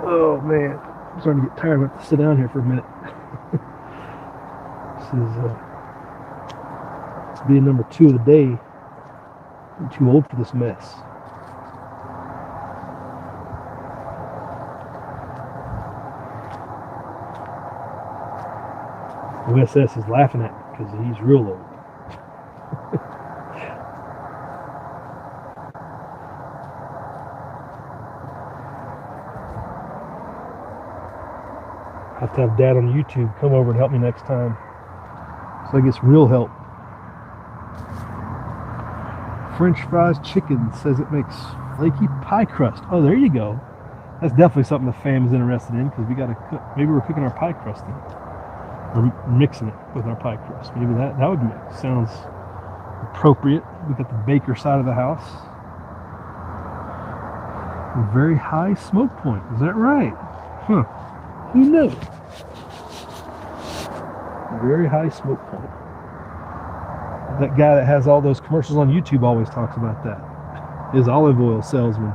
Oh man, I'm starting to get tired. I'm going to have to sit down here for a minute. This is being number 2 of the day. I'm too old for this mess. OSS is laughing at me because he's real old. I have to have Dad on YouTube come over and help me next time, so I get some real help. French fries chicken says it makes flaky pie crust. Oh, there you go. That's definitely something the fam is interested in, because we got to cook. Maybe we're cooking our pie crust in it, or mixing it with our pie crust. Maybe that would make sounds appropriate. We got the baker side of the house. A very high smoke point. Is that right? Huh. Who knows? Very high smoke point. That guy that has all those commercials on YouTube always talks about that. His olive oil salesman,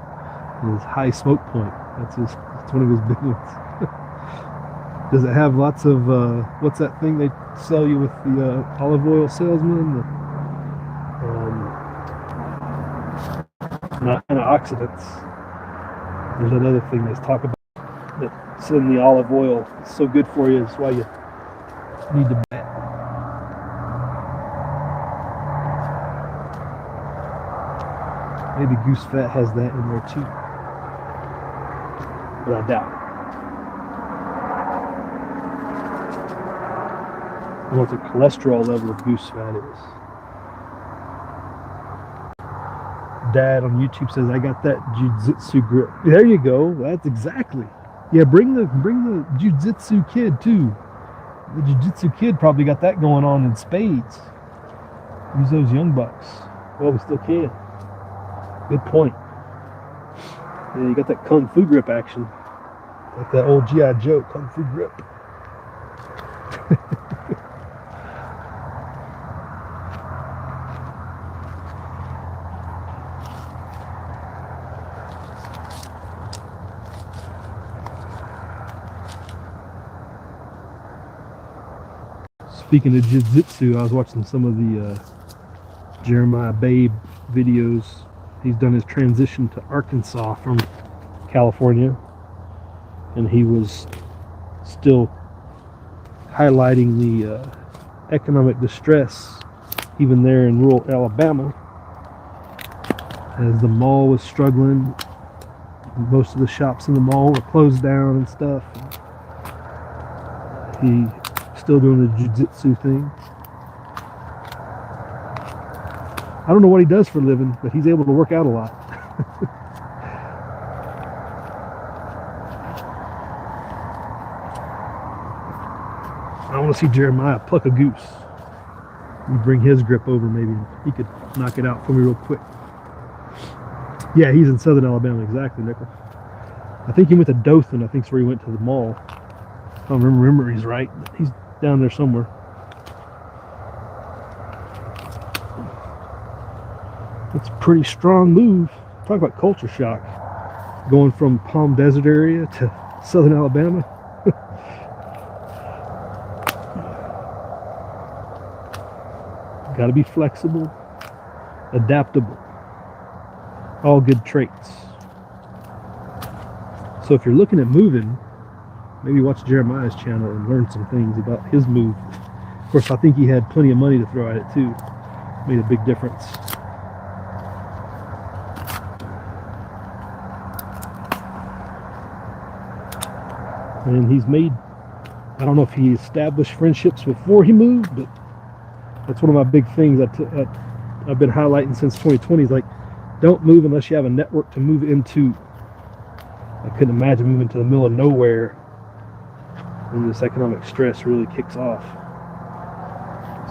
his high smoke point. That's one of his big ones. Does it have lots of what's that thing they sell you with the olive oil salesman? Not antioxidants. There's another thing they talk about that's in the olive oil. It's so good for you. That's why you need to buy it. Maybe goose fat has that in there too, but I doubt it. I don't know what the cholesterol level of goose fat is. Dad on YouTube says I got that jiu-jitsu grip. There you go. That's exactly. Yeah, bring the jiu-jitsu kid too. The jiu-jitsu kid probably got that going on in spades. Use those young bucks. Well, we still can. Good point. Yeah, you got that kung fu grip action, like that old G.I. Joe kung fu grip. Speaking of jiu-jitsu, I was watching some of the Jeremiah Babe videos. He's done his transition to Arkansas from California, and he was still highlighting the economic distress even there in rural Alabama, as the mall was struggling. Most of the shops in the mall were closed down and stuff. He still doing the jiu-jitsu thing. I don't know what he does for a living, but he's able to work out a lot. I want to see Jeremiah pluck a goose. We bring his grip over, maybe he could knock it out for me real quick. Yeah, he's in southern Alabama, exactly, Nickel. I think he went to Dothan. I think it's where he went to the mall. If I remember he's right. He's down there somewhere. It's a pretty strong move. Talk about culture shock. Going from Palm Desert area to southern Alabama. Got to be flexible, adaptable. All good traits. So if you're looking at moving, maybe watch Jeremiah's channel and learn some things about his move. Of course, I think he had plenty of money to throw at it too. Made a big difference. And he's made, I don't know if he established friendships before he moved, but that's one of my big things I've been highlighting since 2020 is like, don't move unless you have a network to move into. I couldn't imagine moving to the middle of nowhere when this economic stress really kicks off.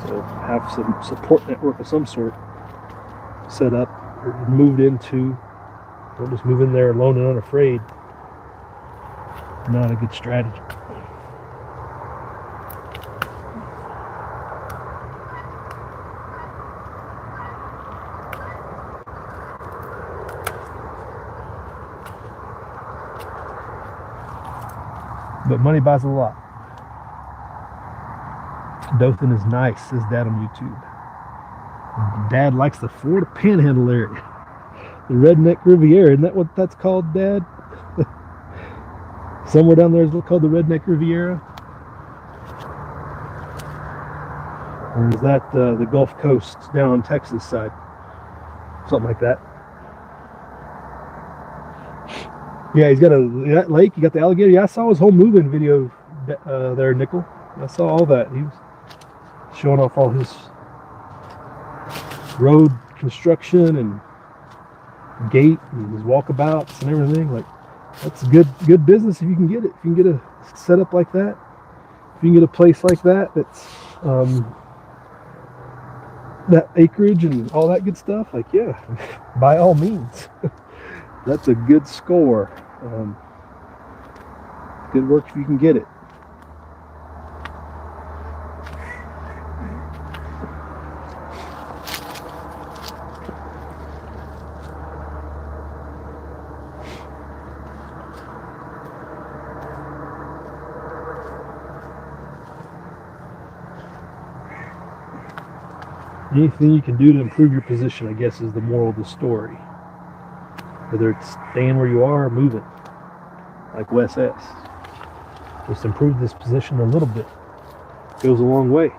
So have some support network of some sort set up or moved into. Don't just move in there alone and unafraid. Not a good strategy. But money buys a lot. Dothan is nice, says Dad on YouTube. Dad likes the Florida Panhandle area. The Redneck Riviera, isn't that what that's called, Dad? Somewhere down there is called the Redneck Riviera? Or is that the Gulf Coast down on Texas side? Something like that. Yeah, he's got that lake, you got the alligator. Yeah, I saw his whole moving video there, Nickel. I saw all that. He was showing off all his road construction and gate and his walkabouts and everything. Like, that's good business if you can get it. If you can get a setup like that, if you can get a place like that, that's that acreage and all that good stuff. Like, yeah, by all means. That's a good score. Good work if you can get it. Anything you can do to improve your position, I guess, is the moral of the story. Whether it's staying where you are or moving, like Wes S. Just improve this position a little bit. Goes a long way.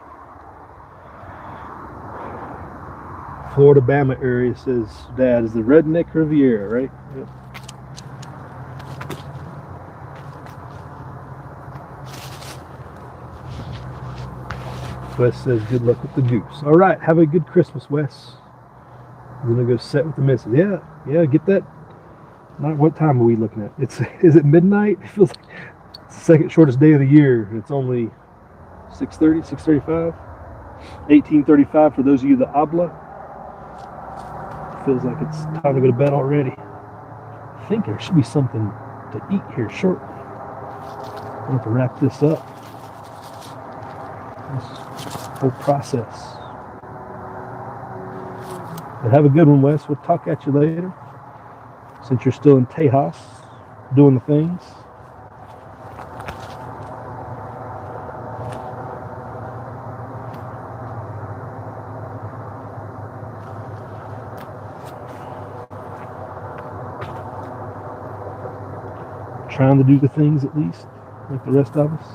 Florida Bama area, says Dad, is the Redneck Riviera, right? Yep. Wes says good luck with the goose. All right, have a good Christmas, Wes. I'm gonna go set with the missus. Yeah, get that. Not what time are we looking at? Is it midnight? It feels like it's the second shortest day of the year. It's only 6:30, 6:35, 18:35 for those of you that obla. Feels like it's time to go to bed already. I think there should be something to eat here shortly. I'm going to have to wrap this up. This whole process. But have a good one, Wes. We'll talk at you later. Since you're still in Tejas, doing the things. Trying to do the things at least, like the rest of us.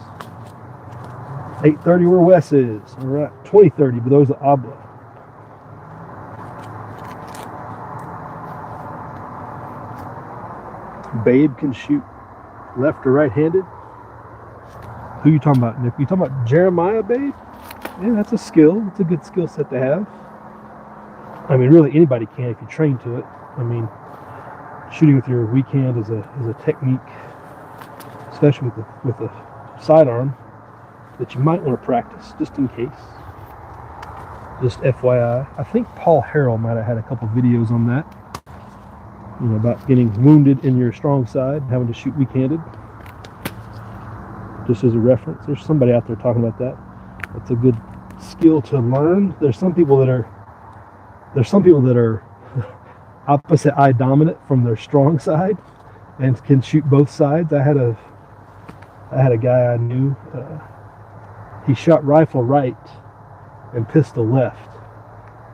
8:30 where Wes is. All right, 20:30, but those are obla. Babe can shoot left or right-handed. Who you talking about, Nick? You talking about Jeremiah, Babe? Yeah, that's a skill. It's a good skill set to have. I mean, really anybody can if you train to it. I mean, shooting with your weak hand is a technique, especially with a sidearm, that you might want to practice just in case. Just FYI. I think Paul Harrell might have had a couple videos on that. You know, about getting wounded in your strong side, having to shoot weak-handed. Just as a reference, there's somebody out there talking about that. That's a good skill to learn. There's some people that are opposite eye dominant from their strong side and can shoot both sides. I had a guy I knew. He shot rifle right and pistol left.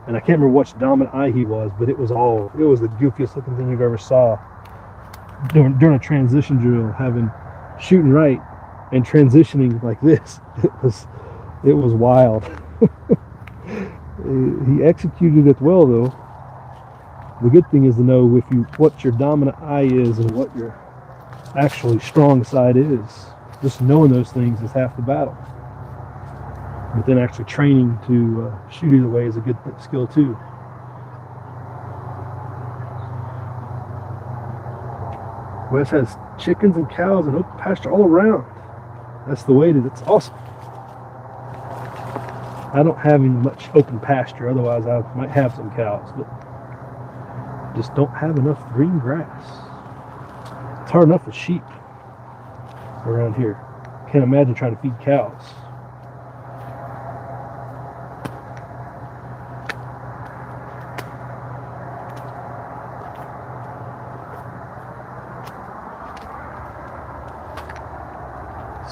And I can't remember which dominant eye he was, but it was the goofiest looking thing you've ever saw. During a transition drill, shooting right and transitioning like this, it was wild. He executed it well though. The good thing is to know what your dominant eye is and what your actually strong side is. just knowing those things is half the battle. But then actually training to shoot either way is a good skill too. Wes has chickens and cows and open pasture all around. That's the way that's awesome. I don't have any much open pasture, otherwise I might have some cows, but just don't have enough green grass. It's hard enough with sheep around here. Can't imagine trying to feed cows.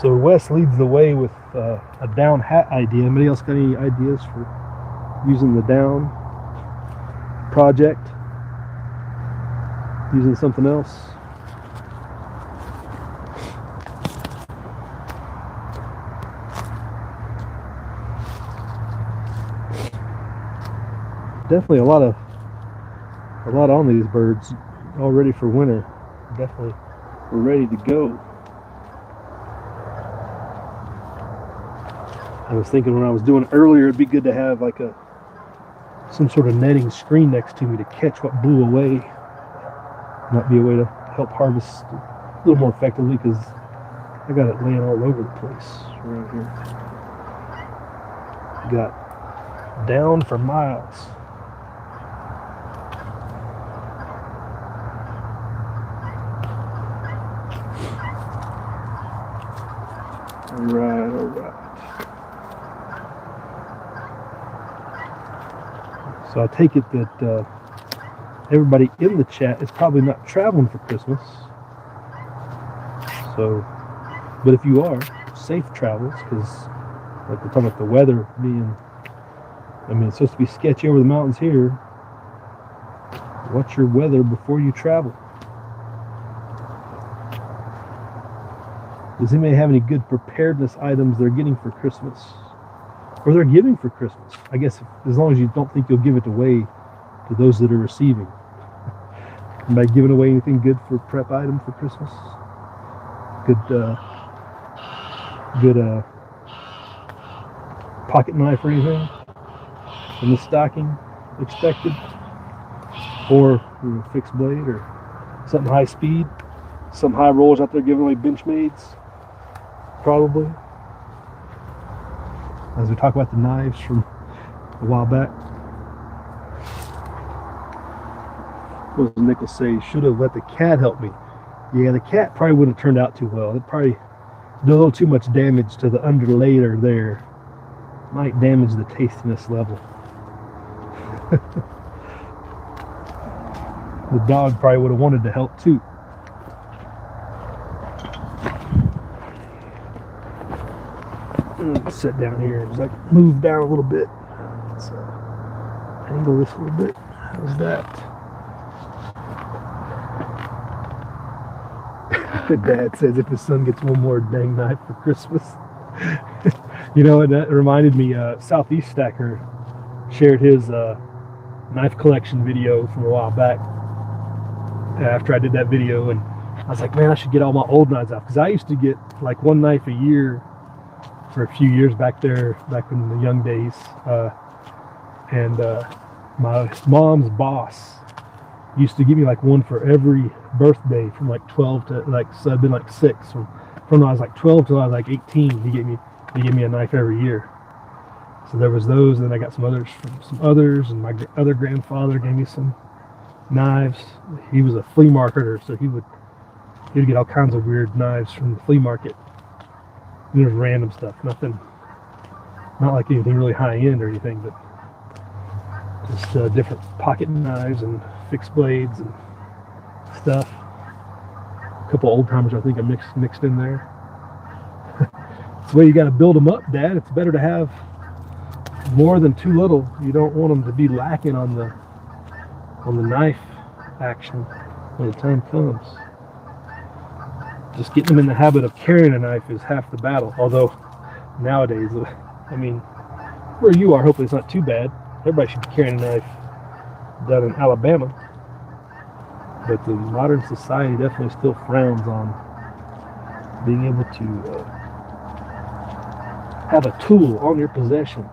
So Wes leads the way with a down hat idea. Anybody else got any ideas for using the down project? Using something else? Definitely a lot on these birds, all ready for winter. Definitely we're ready to go. I was thinking when I was doing it earlier, it'd be good to have like some sort of netting screen next to me to catch what blew away. Might be a way to help harvest a little more effectively, because I got it laying all over the place around here. Got down for miles. All right. So I take it that everybody in the chat is probably not traveling for Christmas. So, but if you are, safe travels, because like we're talking about the weather being, it's supposed to be sketchy over the mountains here. Watch your weather before you travel. Does anybody have any good preparedness items they're getting for Christmas? Or they're giving for Christmas? I guess as long as you don't think you'll give it away to those that are receiving. Am I giving away anything good for prep item for Christmas? Good pocket knife or anything in the stocking expected? Or fixed blade or something high speed? Some high rollers out there giving away Benchmades? Probably. As we talk about the knives from a while back. What does Nichols say? Should have let the cat help me. Yeah, the cat probably wouldn't have turned out too well. It probably did a little too much damage to the underlayer there. Might damage the tastiness level. The dog probably would have wanted to help too. Sit down here and just like move down a little bit. Let's angle this a little bit. How's that? Dad says if his son gets one more dang knife for Christmas. You know, and that reminded me, Southeast Stacker shared his knife collection video from a while back after I did that video, and I was like, man, I should get all my old knives out, because I used to get like one knife a year for a few years back in the young days, and my mom's boss used to give me like one for every birthday from like 12 to so I've been like 6 from when I was like 12 till I was like 18. He gave me a knife every year. So there was those, and then I got some others from some others, and my other grandfather gave me some knives. He was a flea marketer, so he would get all kinds of weird knives from the flea market. And there's random stuff, not like anything really high end or anything, but just different pocket knives and fixed blades and stuff. A couple old timers I think I mixed in there. It's the way you got to build them up, Dad. It's better to have more than too little. You don't want them to be lacking on the knife action when the time comes. Just getting them in the habit of carrying a knife is half the battle. Although nowadays, where you are, hopefully it's not too bad. Everybody should be carrying a knife down in Alabama. But the modern society definitely still frowns on being able to have a tool on your possession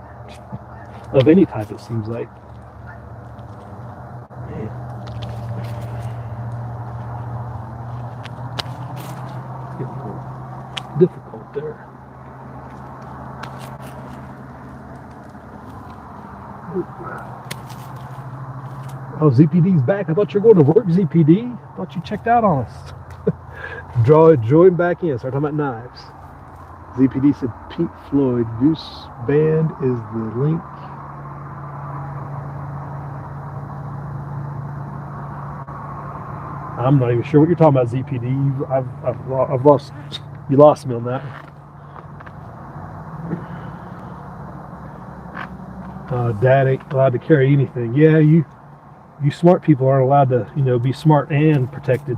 of any type, it seems like. Man. It's getting a little difficult there. Oh, ZPD's back. I thought you were going to work, ZPD. I thought you checked out on us. Join back in. Start talking about knives. ZPD said Pink Floyd Goose Band is the link. I'm not even sure what you're talking about, ZPD. I've lost. You lost me on that. Dad ain't allowed to carry anything. Yeah, you smart people aren't allowed to, be smart and protected.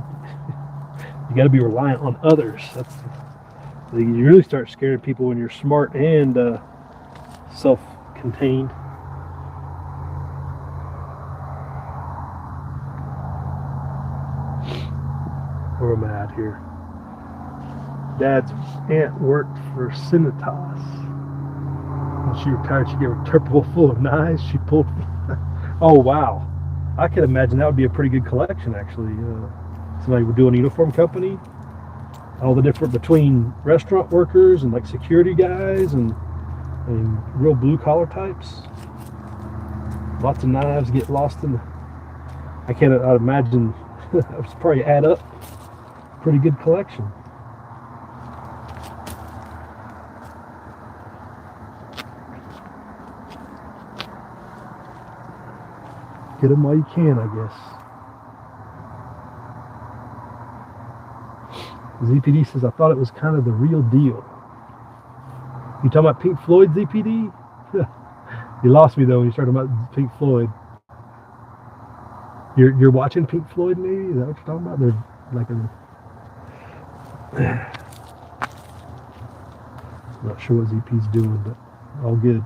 You got to be reliant on others. You really start scaring people when you're smart and self-contained. Where am I at here? Dad's aunt worked for Cinetas. When she retired, she gave her Tupperware full of knives. She pulled. Oh wow! I can imagine that would be a pretty good collection, actually. Somebody would do a uniform company. All the different between restaurant workers and like security guys and real blue collar types. Lots of knives get lost in the. I'd imagine that would probably add up. Pretty good collection. Get them while you can, I guess. ZPD says, I thought it was kind of the real deal. You talking about Pink Floyd, ZPD? You lost me though when you started about Pink Floyd. You're watching Pink Floyd, maybe? Is that what you're talking about? They're like a. I'm not sure what ZP's doing, but all good.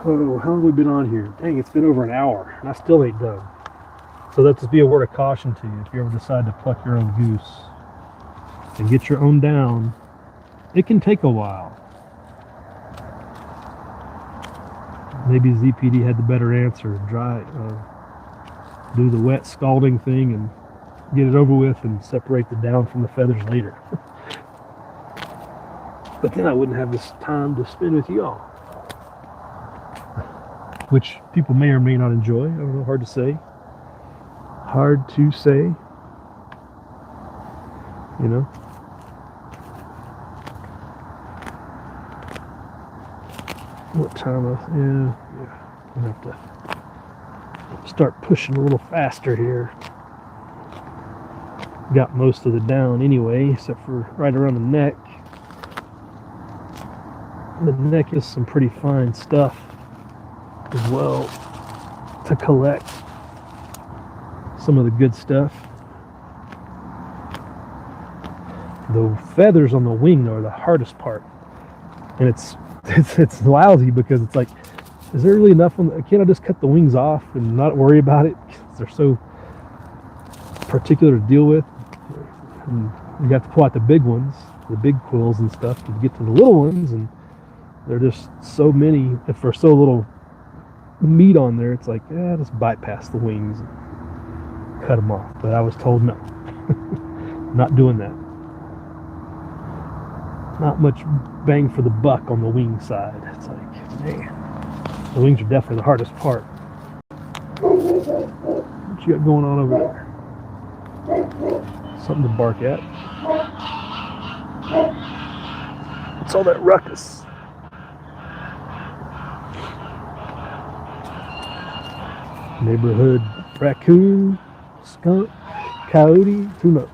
Oh, how long have we been on here? Dang, it's been over an hour, and I still ain't done. So that just be a word of caution to you if you ever decide to pluck your own goose and get your own down. It can take a while. Maybe ZPD had the better answer. Do the wet scalding thing and get it over with and separate the down from the feathers later. But then I wouldn't have this time to spend with you all, which people may or may not enjoy. I don't know, hard to say. Hard to say. What time is it? Yeah. I'm gonna have to start pushing a little faster here. Got most of the down anyway, except for right around the neck. The neck is some pretty fine stuff as well to collect. Some of the good stuff. The feathers on the wing though are the hardest part, and it's lousy because it's like, is there really enough can't I just cut the wings off and not worry about it? They're so particular to deal with, and you got to pull out the big ones, the big quills and stuff to get to the little ones, and they're just so many. If there's so little meat on there, it's like, just bypass the wings and cut them off. But I was told no. Not doing that. Not much bang for the buck on the wing side. It's like, man, the wings are definitely the hardest part. What you got going on over there? Something to bark at. What's all that ruckus? Neighborhood raccoon, skunk, coyote, who knows?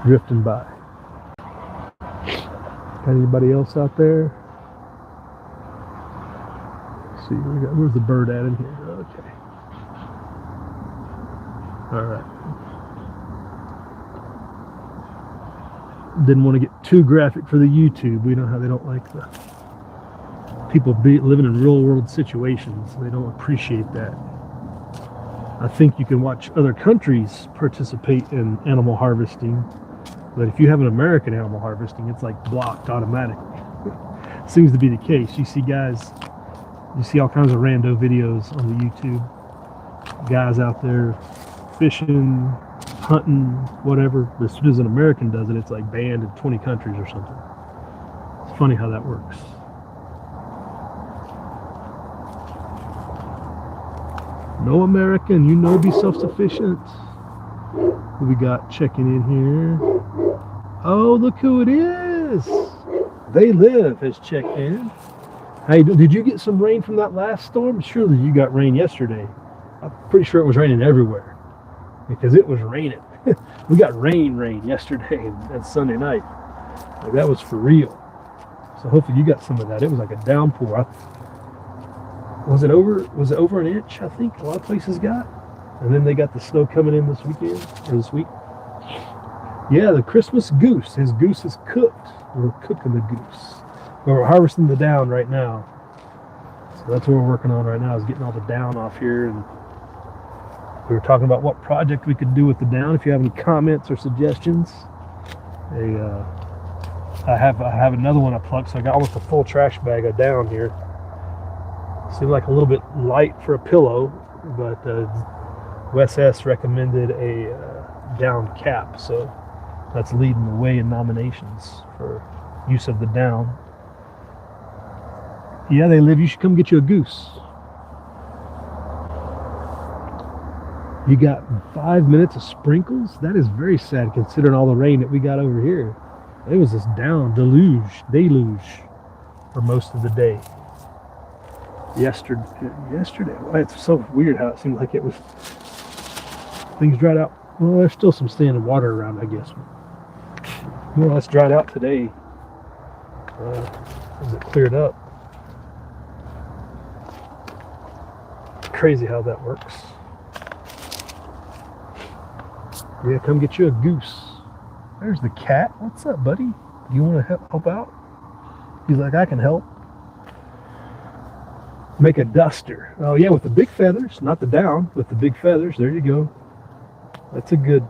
Drifting by. Got anybody else out there? Let's see, where's the bird at in here? Okay. Alright. Didn't want to get too graphic for the YouTube. We know how they don't like the people living in real world situations. They don't appreciate that. I think you can watch other countries participate in animal harvesting, but if you have an American animal harvesting, it's like blocked automatically. Seems to be the case. You see all kinds of rando videos on the YouTube. Guys out there fishing, hunting, whatever. But as soon as an American does it, it's like banned in 20 countries or something. It's funny how that works. No American, you know, be self-sufficient. Who we got checking in here? Oh, look who it is. They Live has checked in. Hey, did you get some rain from that last storm? Surely you got rain yesterday. I'm pretty sure it was raining everywhere because it was raining. We got rain yesterday and Sunday night. Like, that was for real. So hopefully you got some of that. It was like a downpour. Was it over an inch? I think a lot of places got. And then they got the snow coming in this weekend or this week. Yeah, the Christmas goose. His goose is cooked. We're cooking the goose. We're harvesting the down right now. So that's what we're working on right now, is getting all the down off here. And we were talking about what project we could do with the down. If you have any comments or suggestions, I have another one I plucked, so I got almost a full trash bag of down here. Seemed like a little bit light for a pillow, but Wes S recommended a down cap, so that's leading the way in nominations for use of the down. Yeah, They Live. You should come get you a goose. You got 5 minutes of sprinkles? That is very sad considering all the rain that we got over here. It was this down deluge for most of the day. Yesterday. Well, it's so weird how it seemed like it was. Things dried out. Well, there's still some standing water around, I guess. More or less dried out today. As it cleared up. Crazy how that works. Yeah, come get you a goose. There's the cat. What's up, buddy? Do you want to help out? He's like, I can help. Make a duster. Oh yeah, with the big feathers, not the down, with the big feathers. There you go. That's a good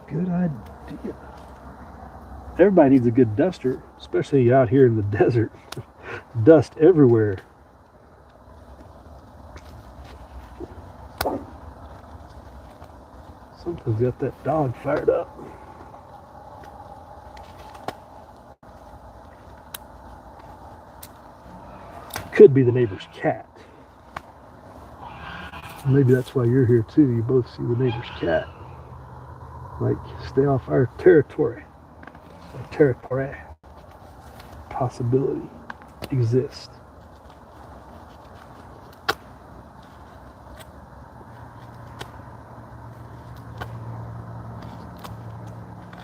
idea. Everybody needs a good duster, especially out here in the desert. Dust everywhere. Something's got that dog fired up. Could be the neighbor's cat. Maybe that's why you're here too. You both see the neighbor's cat. Like, stay off our territory. Our territory. Possibility exists.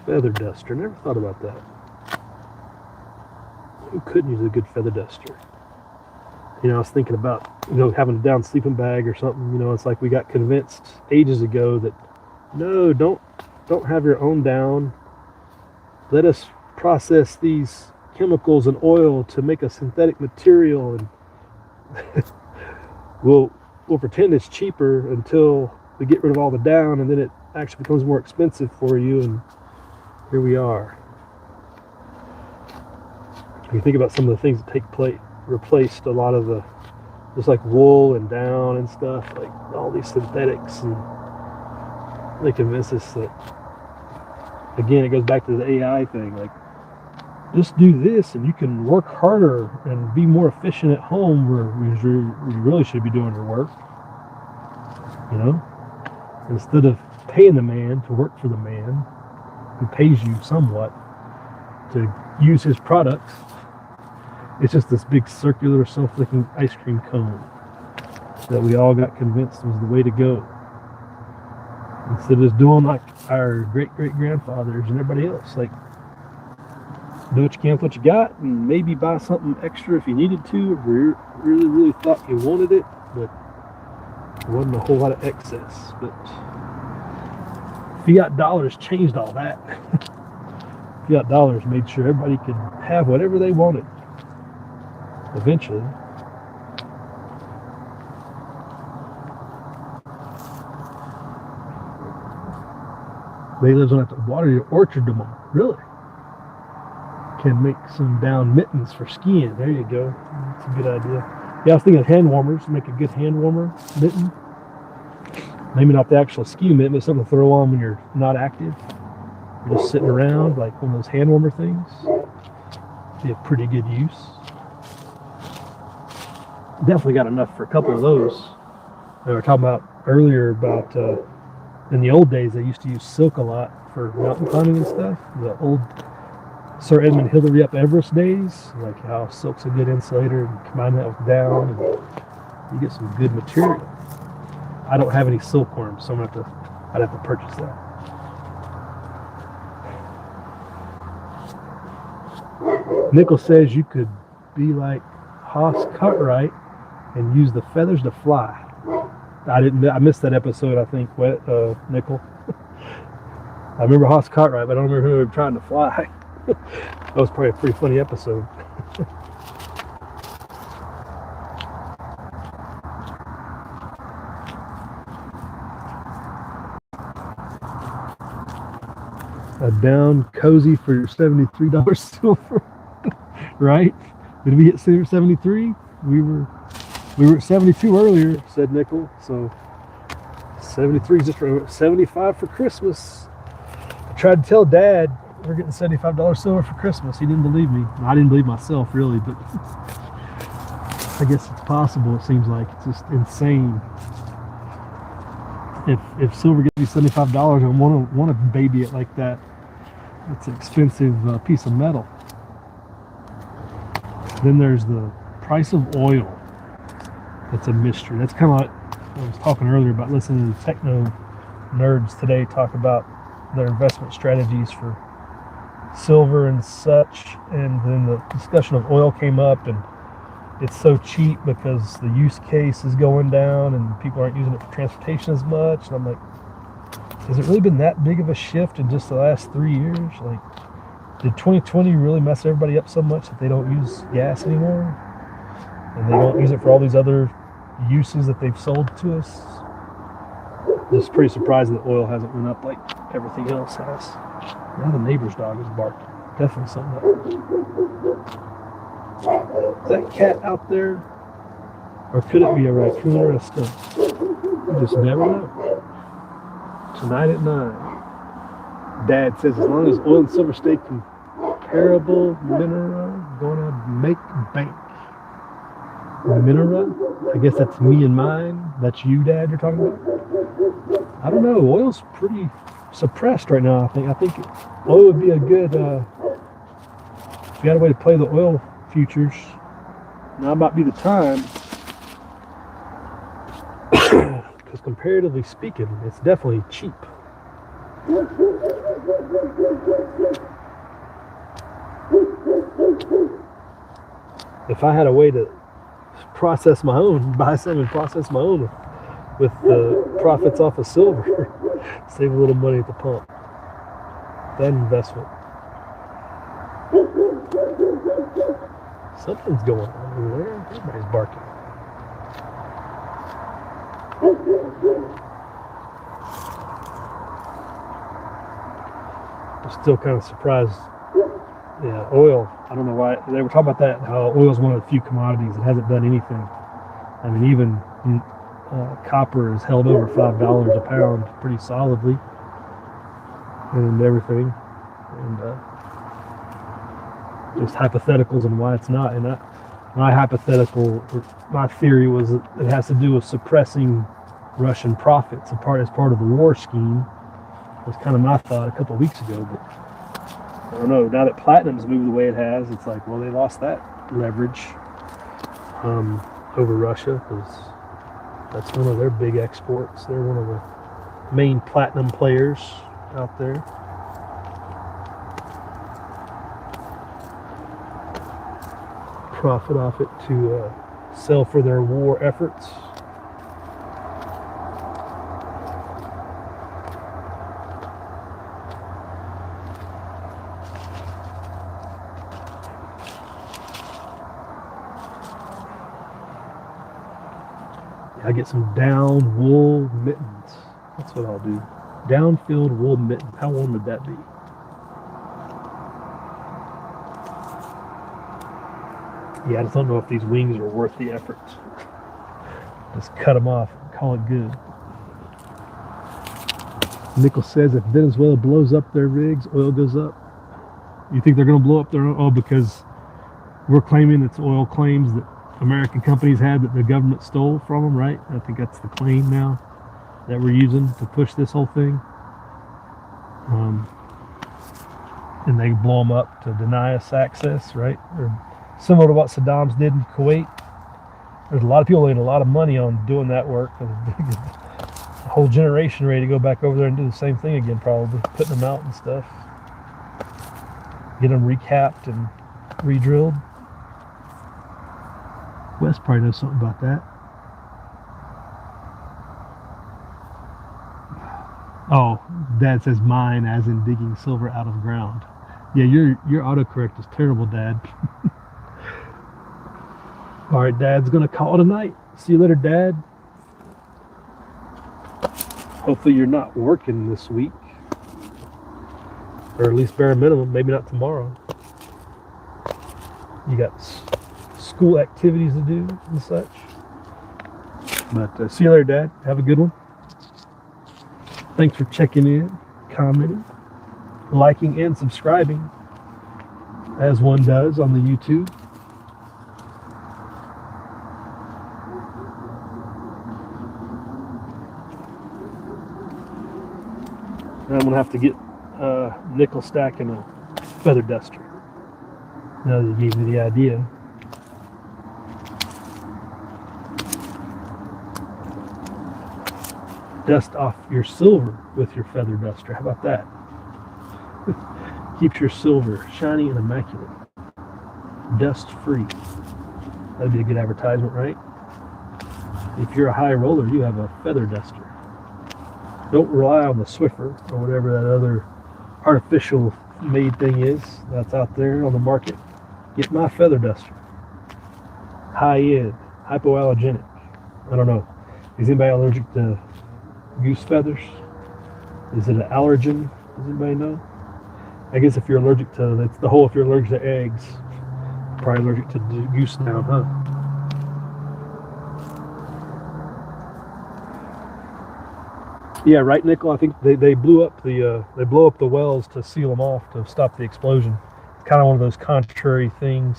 Feather duster. Never thought about that. Who couldn't use a good feather duster? You know, I was thinking about, having a down sleeping bag or something. It's like we got convinced ages ago that no, don't have your own down. Let us process these chemicals and oil to make a synthetic material, and we'll pretend it's cheaper until we get rid of all the down, and then it actually becomes more expensive for you. And here we are. You think about some of the things that replaced a lot of the, just like wool and down and stuff, like all these synthetics, and they convince us that, again, it goes back to the AI thing, like, just do this and you can work harder and be more efficient at home where we really should be doing our work, instead of paying the man to work for the man who pays you somewhat to use his products. It's just this big circular self-licking ice cream cone that we all got convinced was the way to go. Instead of just doing like our great-great-grandfathers and everybody else, like, do what you can with what you got, and maybe buy something extra if you needed to, if you really thought you wanted it, but there wasn't a whole lot of excess. But fiat dollars changed all that. Fiat dollars made sure everybody could have whatever they wanted. Eventually, They lives on at the water your orchard tomorrow. Really? Can make some down mittens for skiing. There you go. That's a good idea. Yeah, I was thinking of hand warmers. Make a good hand warmer mitten. Maybe not the actual ski mitten, but something to throw on when you're not active. You're just sitting around, like one of those hand warmer things. Be a pretty good use. Definitely got enough for a couple of those. We were talking about earlier about in the old days they used to use silk a lot for mountain climbing and stuff. The old Sir Edmund Hillary up Everest days, like how silk's a good insulator, and combine that with down, and you get some good material. I don't have any silkworms, so I'd have to purchase that. Nickel says you could be like Haas Cartwright and use the feathers to fly. I missed that episode, I think, Nickel. I remember Haas Cartwright, but I don't remember him trying to fly. That was probably a pretty funny episode. A down cozy for your $73 silver. Right? Did we hit 73? We were at 72 earlier, said Nickel. So 73 is just for 75 for Christmas. I tried to tell Dad we're getting $75 silver for Christmas. He didn't believe me. I didn't believe myself, really, but I guess it's possible. It seems like it's just insane. If silver gets me $75, I want to baby it like that. It's an expensive piece of metal. Then there's the price of oil. That's a mystery. That's kind of like I was talking earlier about listening to techno nerds today talk about their investment strategies for silver and such, and then the discussion of oil came up, and it's so cheap because the use case is going down and people aren't using it for transportation as much. And I'm like, has it really been that big of a shift in just the last 3 years? Like, did 2020 really mess everybody up so much that they don't use gas anymore? And they don't use it for all these other uses that they've sold to us? Just pretty surprised that oil hasn't went up like everything else has. Now the neighbor's dog is barking. Definitely something up. Is that cat out there? Or could it be a raccoon or a skunk? You just never know. Tonight at 9. Dad says as long as oil and silver stay comparable, mineral gonna make bank. Mineral? I guess that's me and mine. That's you, Dad, you're talking about? I don't know. Oil's pretty suppressed right now, I think oil would be a good, if you got a way to play the oil futures, now might be the time. Because comparatively speaking, it's definitely cheap. If I had a way to process my own, buy some and process my own with the profits off of silver, save a little money at the pump. That investment. Something's going on over there. Everybody's barking. I'm still kind of surprised. Yeah, oil. I don't know why. They were talking about that, how oil is one of the few commodities that hasn't done anything. I mean, even copper has held over $5 a pound pretty solidly and everything. And just hypotheticals and why it's not. And my theory was that it has to do with suppressing Russian profits as part of the war scheme. Was kind of my thought a couple of weeks ago, but I don't know. Now that platinum's moved the way it has, it's like, well, they lost that leverage over Russia because that's one of their big exports. They're one of the main platinum players out there. Profit off it to sell for their war efforts. I get some down wool mittens. That's what I'll do. Down-filled wool mitten. How warm would that be? Yeah, I just don't know if these wings are worth the effort. Just cut them off and call it good. Nichols says if Venezuela blows up their rigs, oil goes up. You think they're going to blow up their own? Oh, because we're claiming it's oil claims that American companies had that the government stole from them, right? I think that's the claim now that we're using to push this whole thing. And they blow them up to deny us access, right? Or similar to what Saddam's did in Kuwait. There's a lot of people making a lot of money on doing that work. A whole generation ready to go back over there and do the same thing again, probably putting them out and stuff. Get them recapped and re-drilled. Wes probably knows something about that. Oh, Dad says mine, as in digging silver out of ground. Yeah, your autocorrect is terrible, Dad. All right, Dad's gonna call it a night. See you later, Dad. Hopefully you're not working this week, or at least bare minimum. Maybe not tomorrow. You got school activities to do and such. But see you later, Dad. Have a good one. Thanks for checking in, commenting, liking, and subscribing, as one does on the YouTube. And I'm going to have to get nickel stack and a feather duster. Now that you gave me the idea. Dust off your silver with your feather duster. How about that? Keeps your silver shiny and immaculate. Dust free. That'd be a good advertisement, right? If you're a high roller, you have a feather duster. Don't rely on the Swiffer or whatever that other artificial made thing is that's out there on the market. Get my feather duster. High end, hypoallergenic. I don't know. Is anybody allergic to goose feathers? Is it an allergen? Does anybody know? I guess if you're allergic to, that's the whole, if you're allergic to eggs, probably allergic to Goose Down, huh? Yeah, right, Nickel. I think they blew up the they blow up the wells to seal them off to stop the explosion. It's kind of one of those contrary thinking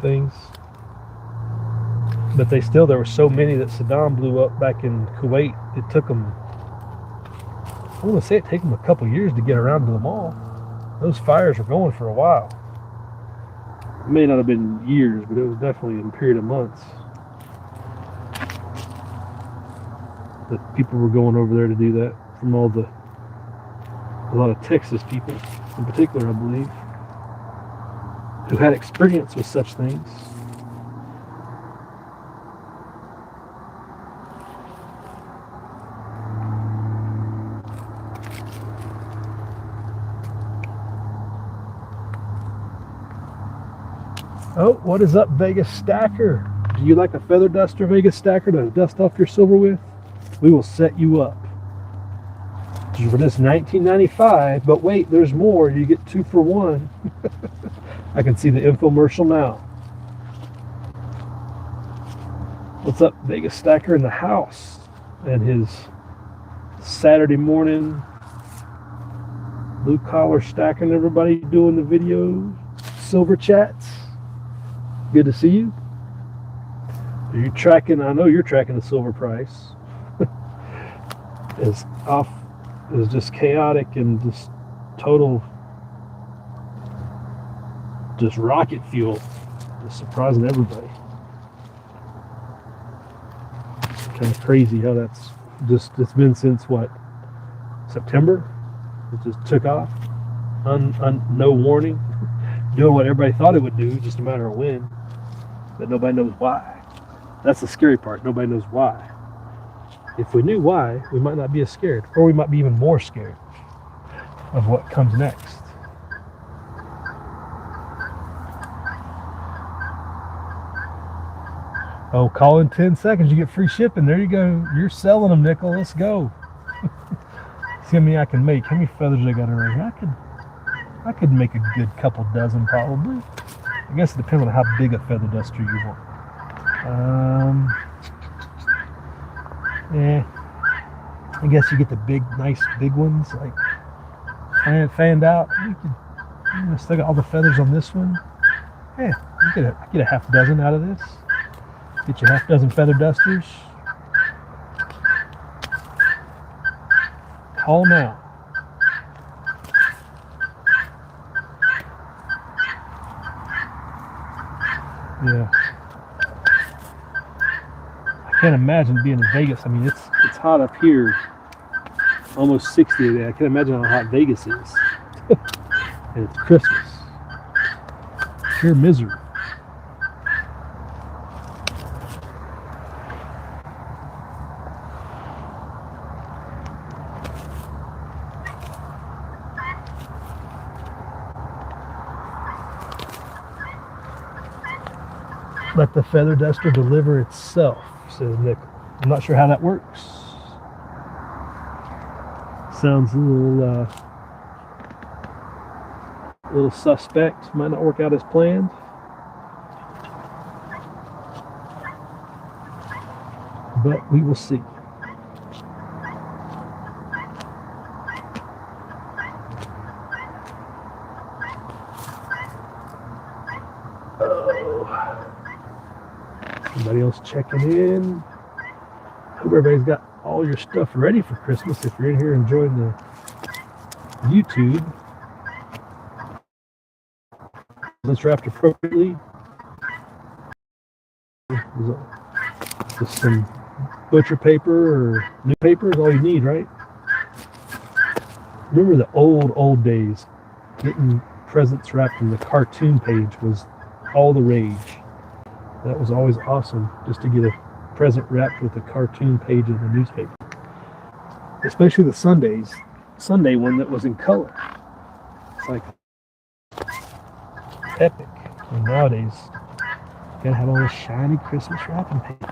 things. But there were so many that Saddam blew up back in Kuwait. It took them, I want to say it took them a couple years to get around to them all. Those fires were going for a while. It may not have been years, but it was definitely a period of months that people were going over there to do that, from a lot of Texas people in particular, I believe, who had experience with such things. Oh, what is up, Vegas Stacker? Do you like a feather duster, Vegas Stacker, to dust off your silver with? We will set you up. For this $19.95, but wait, there's more. You get 2 for 1. I can see the infomercial now. What's up, Vegas Stacker in the house? And his Saturday morning blue collar stacking, everybody doing the video silver chats. Good to see you. Are you tracking? I know you're tracking the silver price. It's off. It's just chaotic and just total, just rocket fuel. Just surprising everybody. It's kind of crazy how that's just, it's been since what, September? It just took off. No warning. Doing what everybody thought it would do, just a matter of when. But nobody knows why. That's the scary part. Nobody knows why. If we knew why, we might not be as scared, or we might be even more scared of what comes next. Oh, call in 10 seconds. You get free shipping. There you go. You're selling them, Nickel. Let's go. See how many I can make. How many feathers I got already? I could make a good couple dozen probably. I guess it depends on how big a feather duster you want. I guess you get the big, nice big ones, like fanned out. Still got all the feathers on this one. Yeah, I get a half dozen out of this. Get your half dozen feather dusters. Call them out. Yeah. I can't imagine being in Vegas. I mean, it's hot up here. Almost 60 today. I can't imagine how hot Vegas is. And it's Christmas. Pure misery. Let the feather duster deliver itself, says Nick. I'm not sure how that works. Sounds a little suspect. Might not work out as planned. But we will see. Somebody else checking in. Hope everybody's got all your stuff ready for Christmas. If you're in here enjoying the YouTube, it's wrapped appropriately. Just some butcher paper or newspaper is all you need, right? Remember the old days. Getting presents wrapped in the cartoon page was all the rage. That was always awesome, just to get a present wrapped with a cartoon page of the newspaper. Especially the Sunday one that was in color. It's like epic. And nowadays, you gotta have all this shiny Christmas wrapping paper.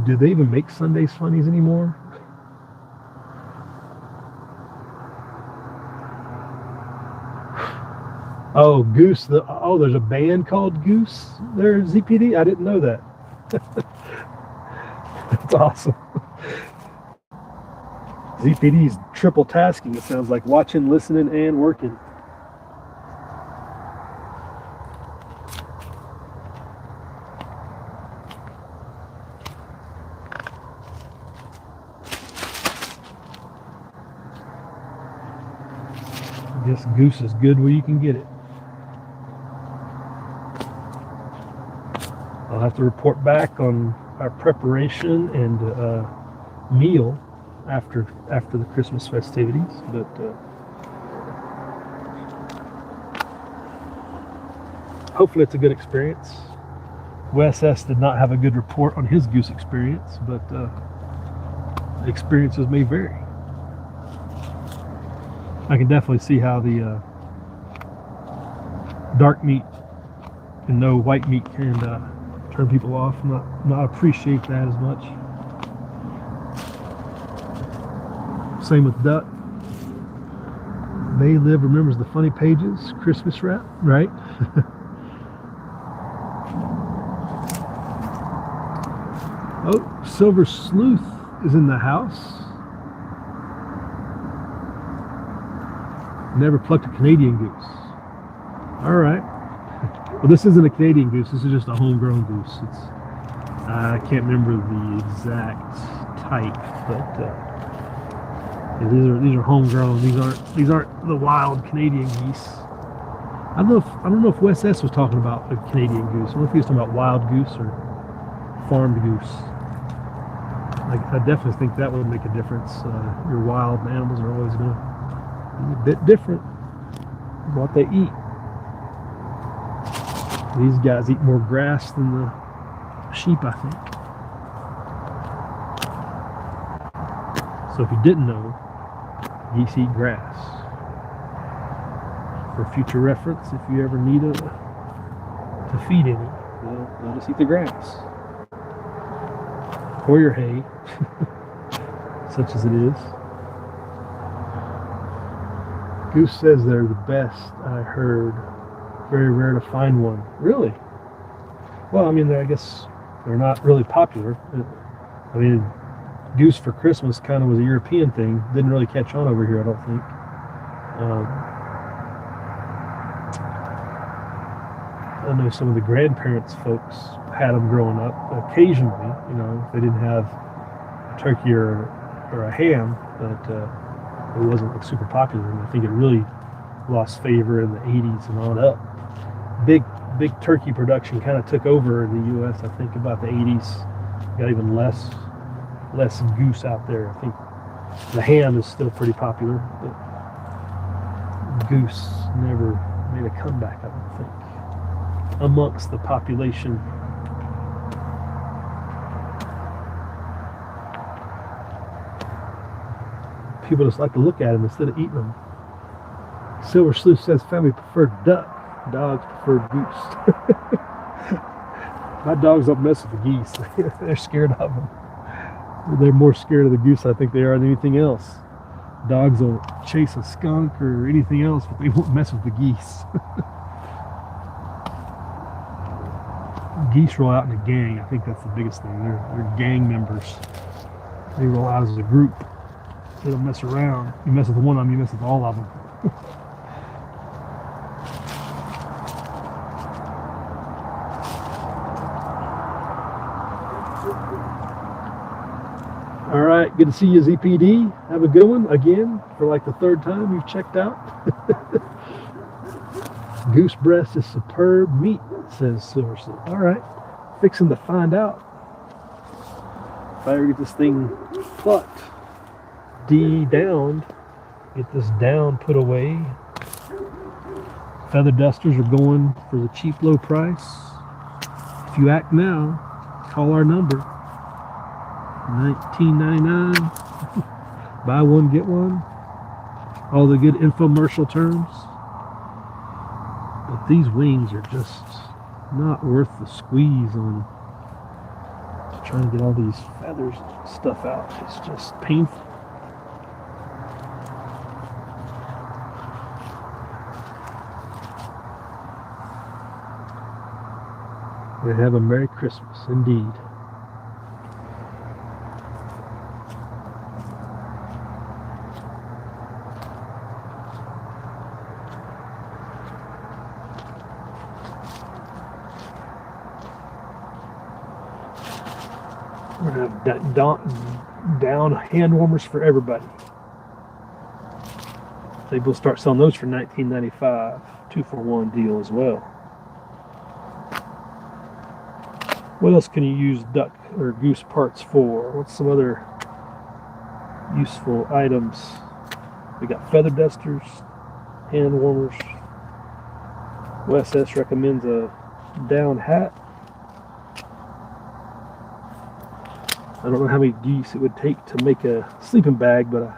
Do they even make Sundays funnies anymore? Oh, Goose. There's a band called Goose there, ZPD? I didn't know that. That's awesome. ZPD's triple tasking. It sounds like watching, listening, and working. I guess Goose is good where you can get it. I'll have to report back on our preparation and meal after the Christmas festivities, but hopefully it's a good experience. Wes S. did not have a good report on his goose experience, but experiences may vary. I can definitely see how the dark meat and no white meat can turn people off. Not appreciate that as much. Same with duck. They Live remembers the funny pages, Christmas wrap, right? Oh, Silver Sleuth is in the house. Never plucked a Canadian goose. All right. Well, this isn't a Canadian goose. This is just a homegrown goose. I can't remember the exact type, but yeah, these are homegrown. These aren't the wild Canadian geese. I don't know if Wes S was talking about a Canadian goose. I don't know if he was talking about wild goose or farmed goose. I definitely think that would make a difference. Your wild animals are always going to be a bit different from what they eat. These guys eat more grass than the sheep, I think. So if you didn't know, geese eat grass. for future reference if you ever need to feed any. They'll just eat the grass or your hay, such as it is. Goose says they're the best. I heard. Very rare to find one. Really? Well, I mean, I guess they're not really popular. I mean, goose for Christmas kind of was a European thing. Didn't really catch on over here, I don't think. I know some of the grandparents' folks had them growing up. Occasionally, you know, if they didn't have a turkey or a ham, but it wasn't like super popular. And I think it really lost favor in the 80s and on up. Big turkey production kind of took over in the U.S. I think about the 80s. Got even less goose out there. I think the ham is still pretty popular, but goose never made a comeback, I don't think, amongst the population. People just like to look at them instead of eating them. Silver Sleuth says family preferred duck. Dogs prefer goose. My dogs don't mess with the geese. They're scared of them. They're more scared of the goose, I think, they are than anything else. Dogs will chase a skunk or anything else, but they won't mess with the geese. Geese roll out in a gang. I think that's the biggest thing. They're gang members. They roll out as a group. They don't mess around. You mess with one of them, you mess with all of them. All right, good to see you, ZPD. Have a good one again for like the third time you've checked out. Goose breast is superb meat, says Silver Sleuth. All right, fixing to find out. If I ever get this thing plucked, downed, get this down put away. Feather dusters are going for the cheap, low price. If you act now, call our number. $19.99. Buy one, get one. All the good infomercial terms. But these wings are just not worth the squeeze on trying to get all these feathers and stuff out. It's just painful. They have a Merry Christmas, indeed. We're going to have down hand warmers for everybody. They will start selling those for $19.95. 2-for-1 deal as well. What else can you use duck or goose parts for? What's some other useful items? We got feather dusters, hand warmers. Wes S recommends a down hat. I don't know how many geese it would take to make a sleeping bag, but I'm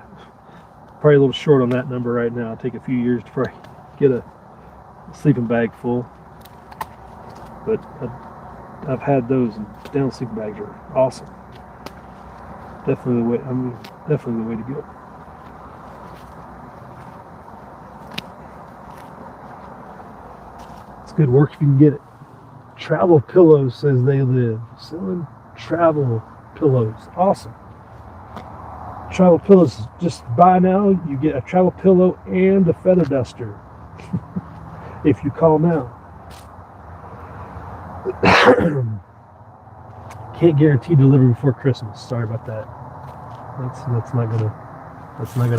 probably a little short on that number right now. It'll take a few years to probably get a sleeping bag full. But I've had those, and down sleeping bags are awesome. Definitely the way. Definitely the way to go. It's good work if you can get it. Travel Pillows says they live selling travel pillows. Awesome. Travel pillows, just buy now. You get a travel pillow and a feather duster if you call now. Can't guarantee delivery before Christmas. Sorry about that. That's not gonna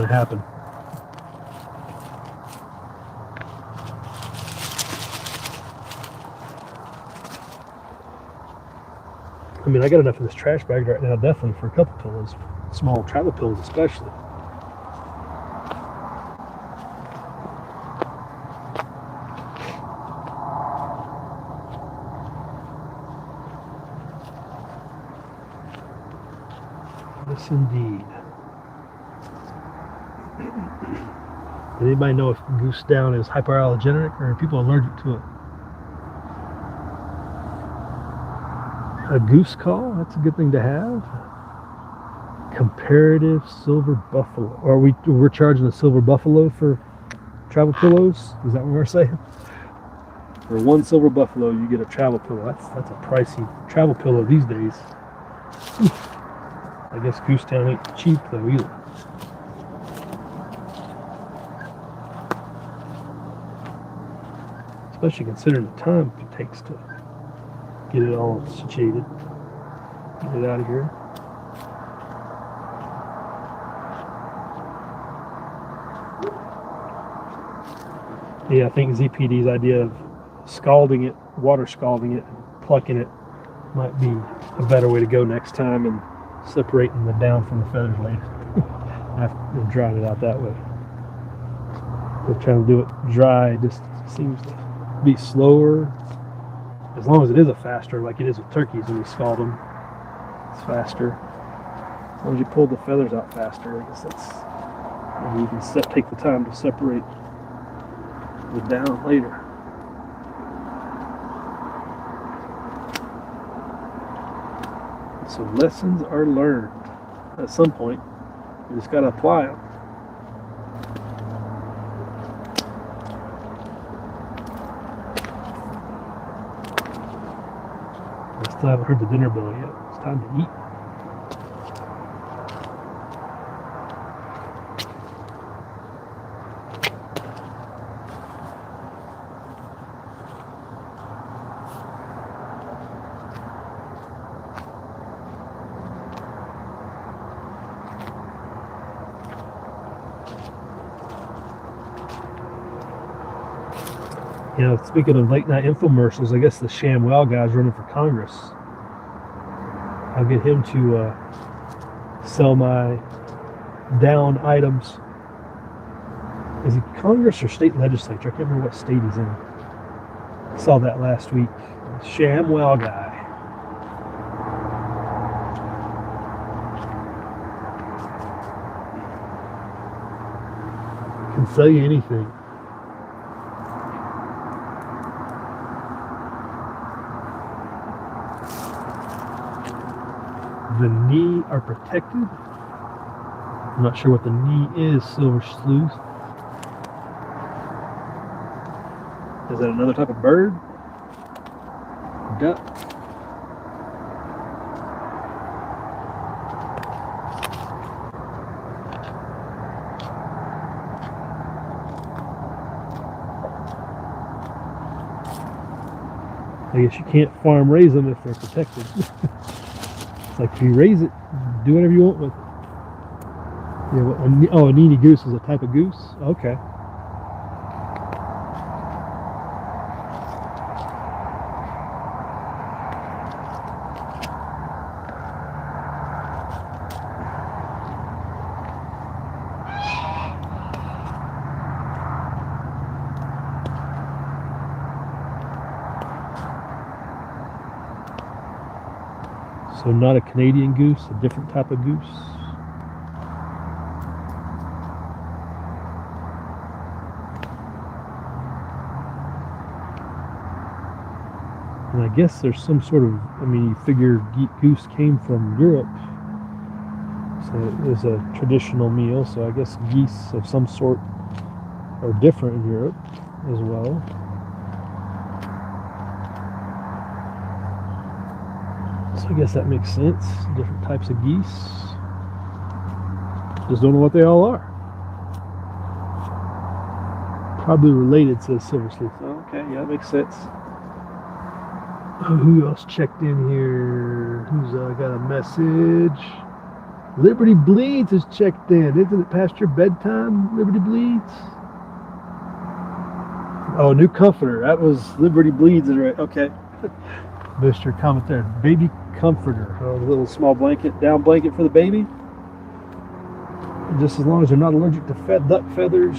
happen. I mean, I got enough in this trash bag right now, definitely for a couple pillows, small travel pillows especially. Yes, indeed. Anybody know if Goose Down is hypoallergenic or are people allergic to it? A goose call, that's a good thing to have. Comparative silver buffalo. Or we're charging a silver buffalo for travel pillows? Is that what we're saying? For one silver buffalo, you get a travel pillow. That's a pricey travel pillow these days. I guess Goose Down ain't cheap though either. Especially considering the time it takes to get it all situated. Get it out of here. Yeah, I think ZPD's idea of scalding it, water scalding it, and plucking it might be a better way to go next time, and separating the down from the feathers later. I've dried it out that way. But trying to do it dry just seems to be slower. As long as it is a faster, like it is with turkeys when we scald them, it's faster. As long as you pull the feathers out faster, I guess that's, and you can take the time to separate the down later. So lessons are learned. At some point, you just got to apply them. I still haven't heard the dinner bell yet. It's time to eat. You know, speaking of late night infomercials, I guess the ShamWow guy's running for Congress. I'll get him to sell my down items. Is he Congress or state legislature? I can't remember what state he's in. I saw that last week. ShamWow guy. Can sell you anything. The knee are protected. I'm not sure what the knee is, Silver Sleuth. Is that another type of bird? Duck. I guess you can't farm raise them if they're protected. It's like if you raise it, do whatever you want with it. Yeah, a Nini goose is a type of goose? Okay. So not a Canadian goose, a different type of goose. And I guess there's some sort of, you figure goose came from Europe. So it is a traditional meal, so I guess geese of some sort are different in Europe as well. So I guess that makes sense. Different types of geese. Just don't know what they all are. Probably related to silver sleuth. Oh, okay, yeah, that makes sense. Oh, who else checked in here? Who's got a message? Liberty Bleeds has checked in. Isn't it past your bedtime, Liberty Bleeds? Oh, new comforter. That was Liberty Bleeds. Okay. Missed your comment there. Baby comforter. A little small blanket, down blanket for the baby. Just as long as they're not allergic to duck feathers,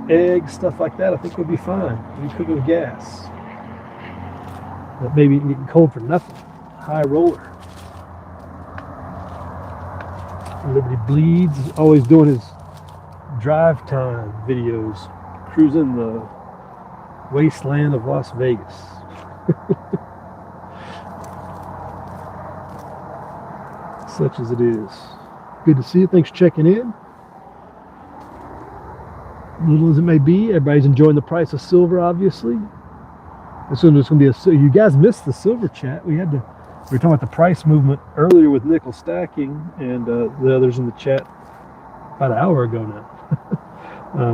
eggs, stuff like that, I think we'll be fine. We cook it with gas. That baby ain't getting cold for nothing. High roller. Liberty Bleeds, always doing his drive time videos, cruising the wasteland of Las Vegas. Such as it is. Good to see you. Thanks for checking in. Little as it may be, everybody's enjoying the price of silver, obviously. Assume there's going to be you guys missed the silver chat. We were talking about the price movement earlier with nickel stacking, and the others in the chat about an hour ago now,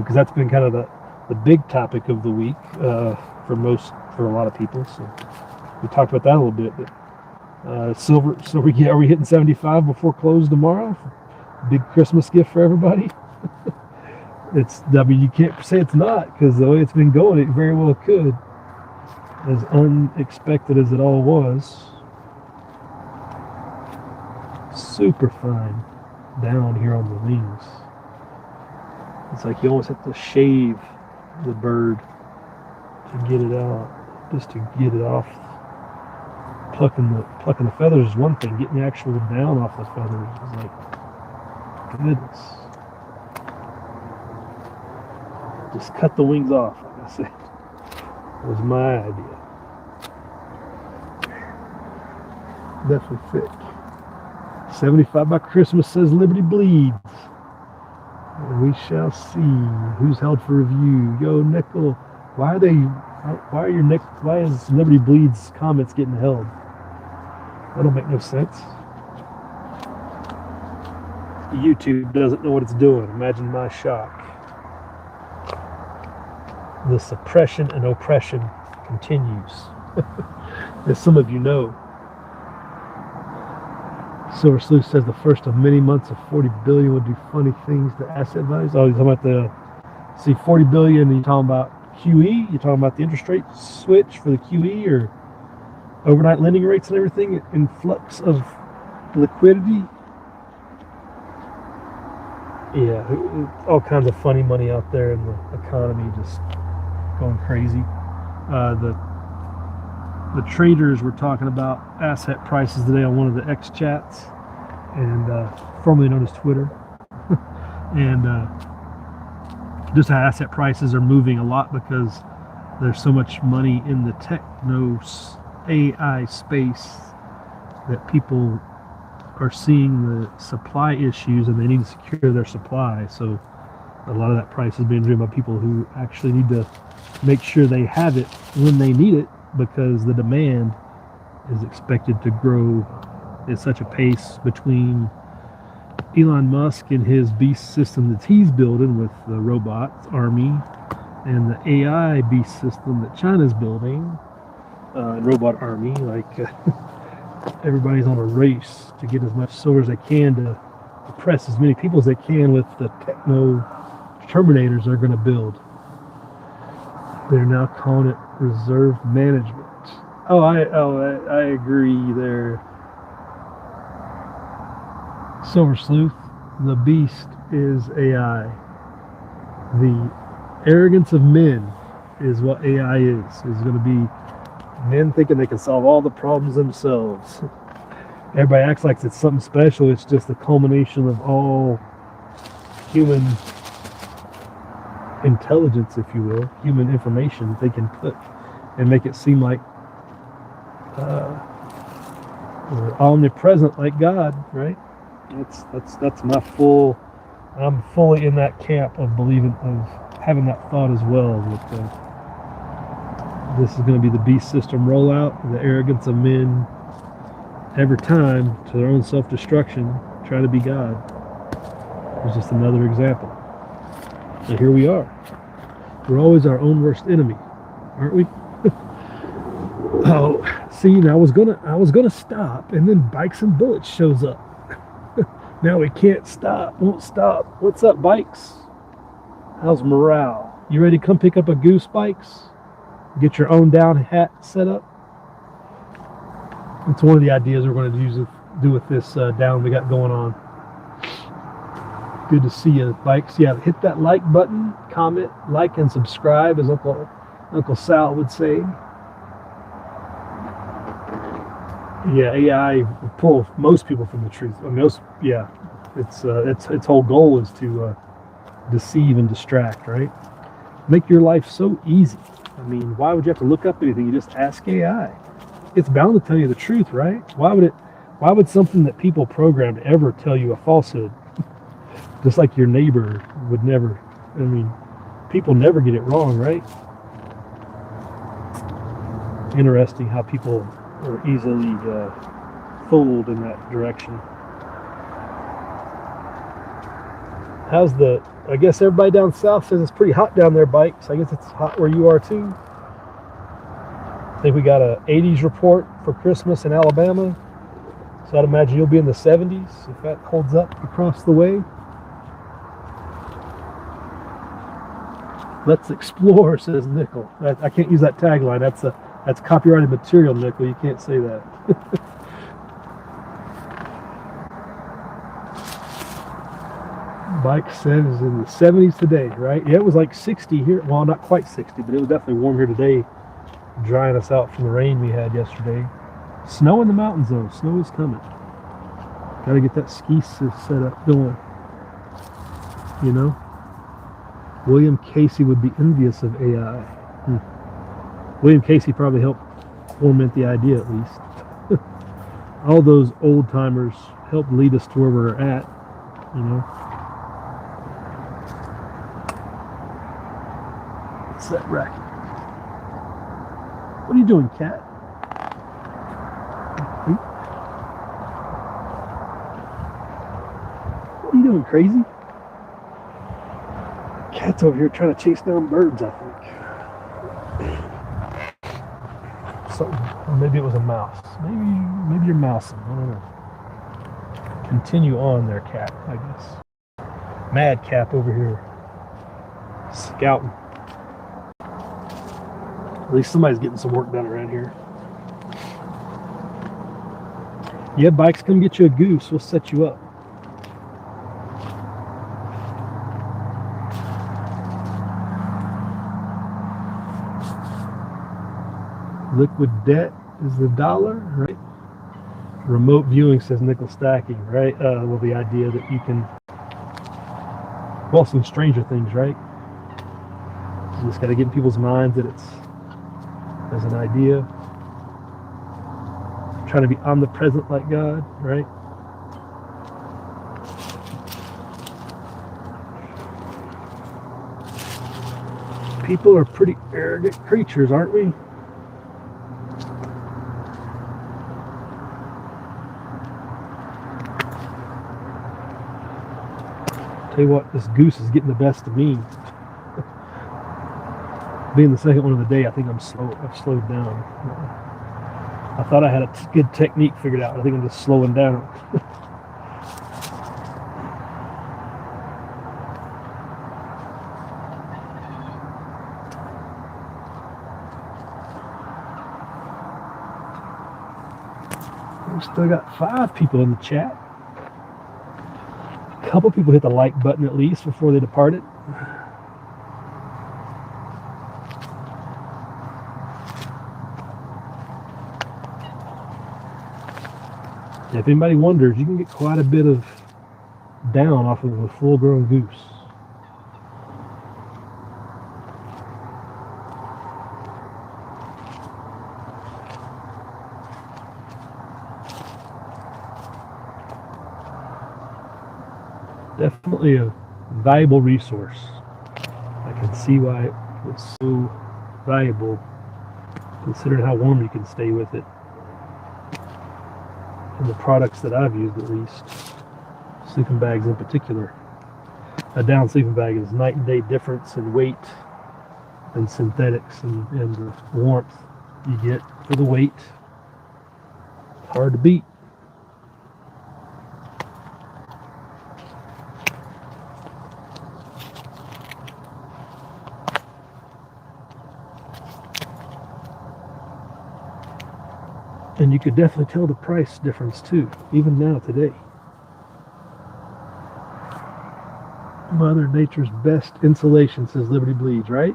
because that's been kind of the big topic of the week for a lot of people. So we talked about that a little bit. But silver, so are we hitting 75 before close tomorrow? Big Christmas gift for everybody. You can't say it's not, because the way it's been going, it very well could. As unexpected as it all was. Super fine down here on the wings. It's like you almost have to shave the bird to get it out, just to get it off. Plucking the feathers is one thing. Getting the actual down off the feathers is like, goodness. Just cut the wings off, like I said. That was my idea. Definitely thick. 75 by Christmas, says Liberty Bleeds. And we shall see who's held for review. Yo, Nickel, why is Liberty Bleeds comments getting held? That don't make no sense. YouTube doesn't know what it's doing. Imagine my shock. The suppression and oppression continues. As some of you know. Silver Sleuth says the first of many months of 40 billion would do funny things to asset values. Oh, you're talking about 40 billion, you're talking about QE? You're talking about the interest rate switch for the QE, or overnight lending rates and everything, influx of liquidity? Yeah, all kinds of funny money out there in the economy, just going crazy. The traders were talking about asset prices today on one of the X chats, and formerly known as Twitter, and just how asset prices are moving a lot because there's so much money in the techno AI space that people are seeing the supply issues and they need to secure their supply. So a lot of that price is being driven by people who actually need to make sure they have it when they need it, because the demand is expected to grow at such a pace between Elon Musk and his beast system that he's building with the robot army and the AI beast system that China's building, and robot army. Everybody's on a race to get as much silver as they can to oppress as many people as they can with the techno terminators they're going to build. They're now calling it reserve management. I agree there. Silver Sleuth, the beast is AI. The arrogance of men is what AI is. It's going to be men thinking they can solve all the problems themselves. Everybody acts like it's something special. It's just the culmination of all human intelligence, if you will, human information they can put and make it seem like omnipresent, like God, right? That's my I'm fully in that camp of believing, of having that thought as well. This is going to be the beast system rollout, the arrogance of men every time to their own self-destruction, try to be God. It's just another example. And here we are. We're always our own worst enemy, aren't we? Oh, see, now I was gonna stop, and then Bikes and Bullets shows up. Now we can't stop, won't stop. What's up, Bikes? How's morale? You ready to come pick up a goose, Bikes? Get your own down hat set up. It's one of the ideas we're going to do with this down we got going on. Good to see you, Bikes. Yeah, hit that like button, comment, like, and subscribe, as Uncle Sal would say. Yeah, AI will pull most people from the truth. I mean, its whole goal is to deceive and distract, right? Make your life so easy. I mean, why would you have to look up anything? You just ask AI. It's bound to tell you the truth, right? Why would something that people programmed ever tell you a falsehood? Just like your neighbor would never. I mean, people never get it wrong, right? Interesting how people are easily fooled in that direction. I guess everybody down south says it's pretty hot down there, Bikes. I guess it's hot where you are too. I think we got a 80s report for Christmas in Alabama. So I'd imagine you'll be in the 70s if that holds up across the way. Let's explore, says Nickel. I can't use that tagline. That's copyrighted material, Nickel. You can't say that. Bike says in the 70s today, right? Yeah, it was like 60 here. Well, not quite 60, but it was definitely warm here today, drying us out from the rain we had yesterday. Snow in the mountains, though. Snow is coming. Got to get that ski setup going. You know? William Casey would be envious of AI. William Casey probably helped foment the idea, at least. All those old timers helped lead us to where we're at, you know. What's that racket? What are you doing, cat? What are you doing, crazy? Cat's over here trying to chase down birds, I think. Something, or maybe it was a mouse. Maybe you're mousing. I don't know. Continue on there, cat, I guess. Madcap over here. Scouting. At least somebody's getting some work done around here. Yeah, Bikes, come get you a goose. We'll set you up. Liquid debt is the dollar, right? Remote viewing, says nickel stacking, right? Well, the idea that you can, well, some Stranger Things, right? You just got to get in people's minds that it's as an idea. Trying to be omnipresent like God, right? People are pretty arrogant creatures, aren't we? Tell you what, this goose is getting the best of me. Being the second one of the day, I think I've slowed down. I thought I had a good technique figured out. I think I'm just slowing down. We still got 5 people in the chat. A couple people hit the like button at least before they departed. If anybody wonders, you can get quite a bit of down off of a full-grown goose. Definitely a valuable resource. I can see why it was so valuable, considering how warm you can stay with it. And the products that I've used, at least, sleeping bags in particular. A down sleeping bag is night and day difference in weight and synthetics and the warmth you get for the weight. Hard to beat. And you could definitely tell the price difference too, even now today. Mother Nature's best insulation, says Liberty Bleeds, right?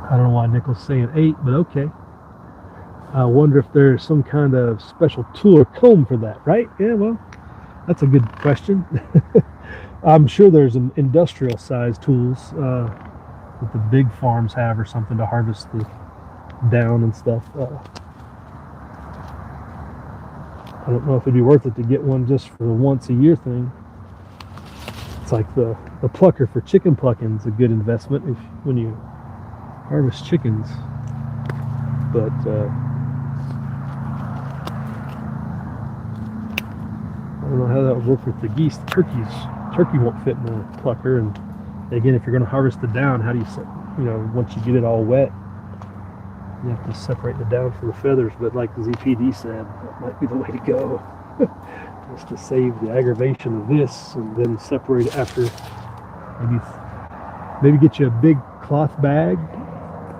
I don't know why Nickel's saying 8, but okay. I wonder if there's some kind of special tool or comb for that, right? Yeah, well, that's a good question. I'm sure there's an industrial size tools that the big farms have or something to harvest the down and stuff. I don't know if it'd be worth it to get one just for the once a year thing. It's like the plucker for chicken plucking is a good investment when you harvest chickens. But I don't know how that would work with the geese. Turkey won't fit in the plucker, and again, if you're going to harvest the down, how do you once you get it all wet, you have to separate the down from the feathers. But like the ZPD said, that might be the way to go. Just to save the aggravation of this, and then separate it after. Maybe get you a big cloth bag,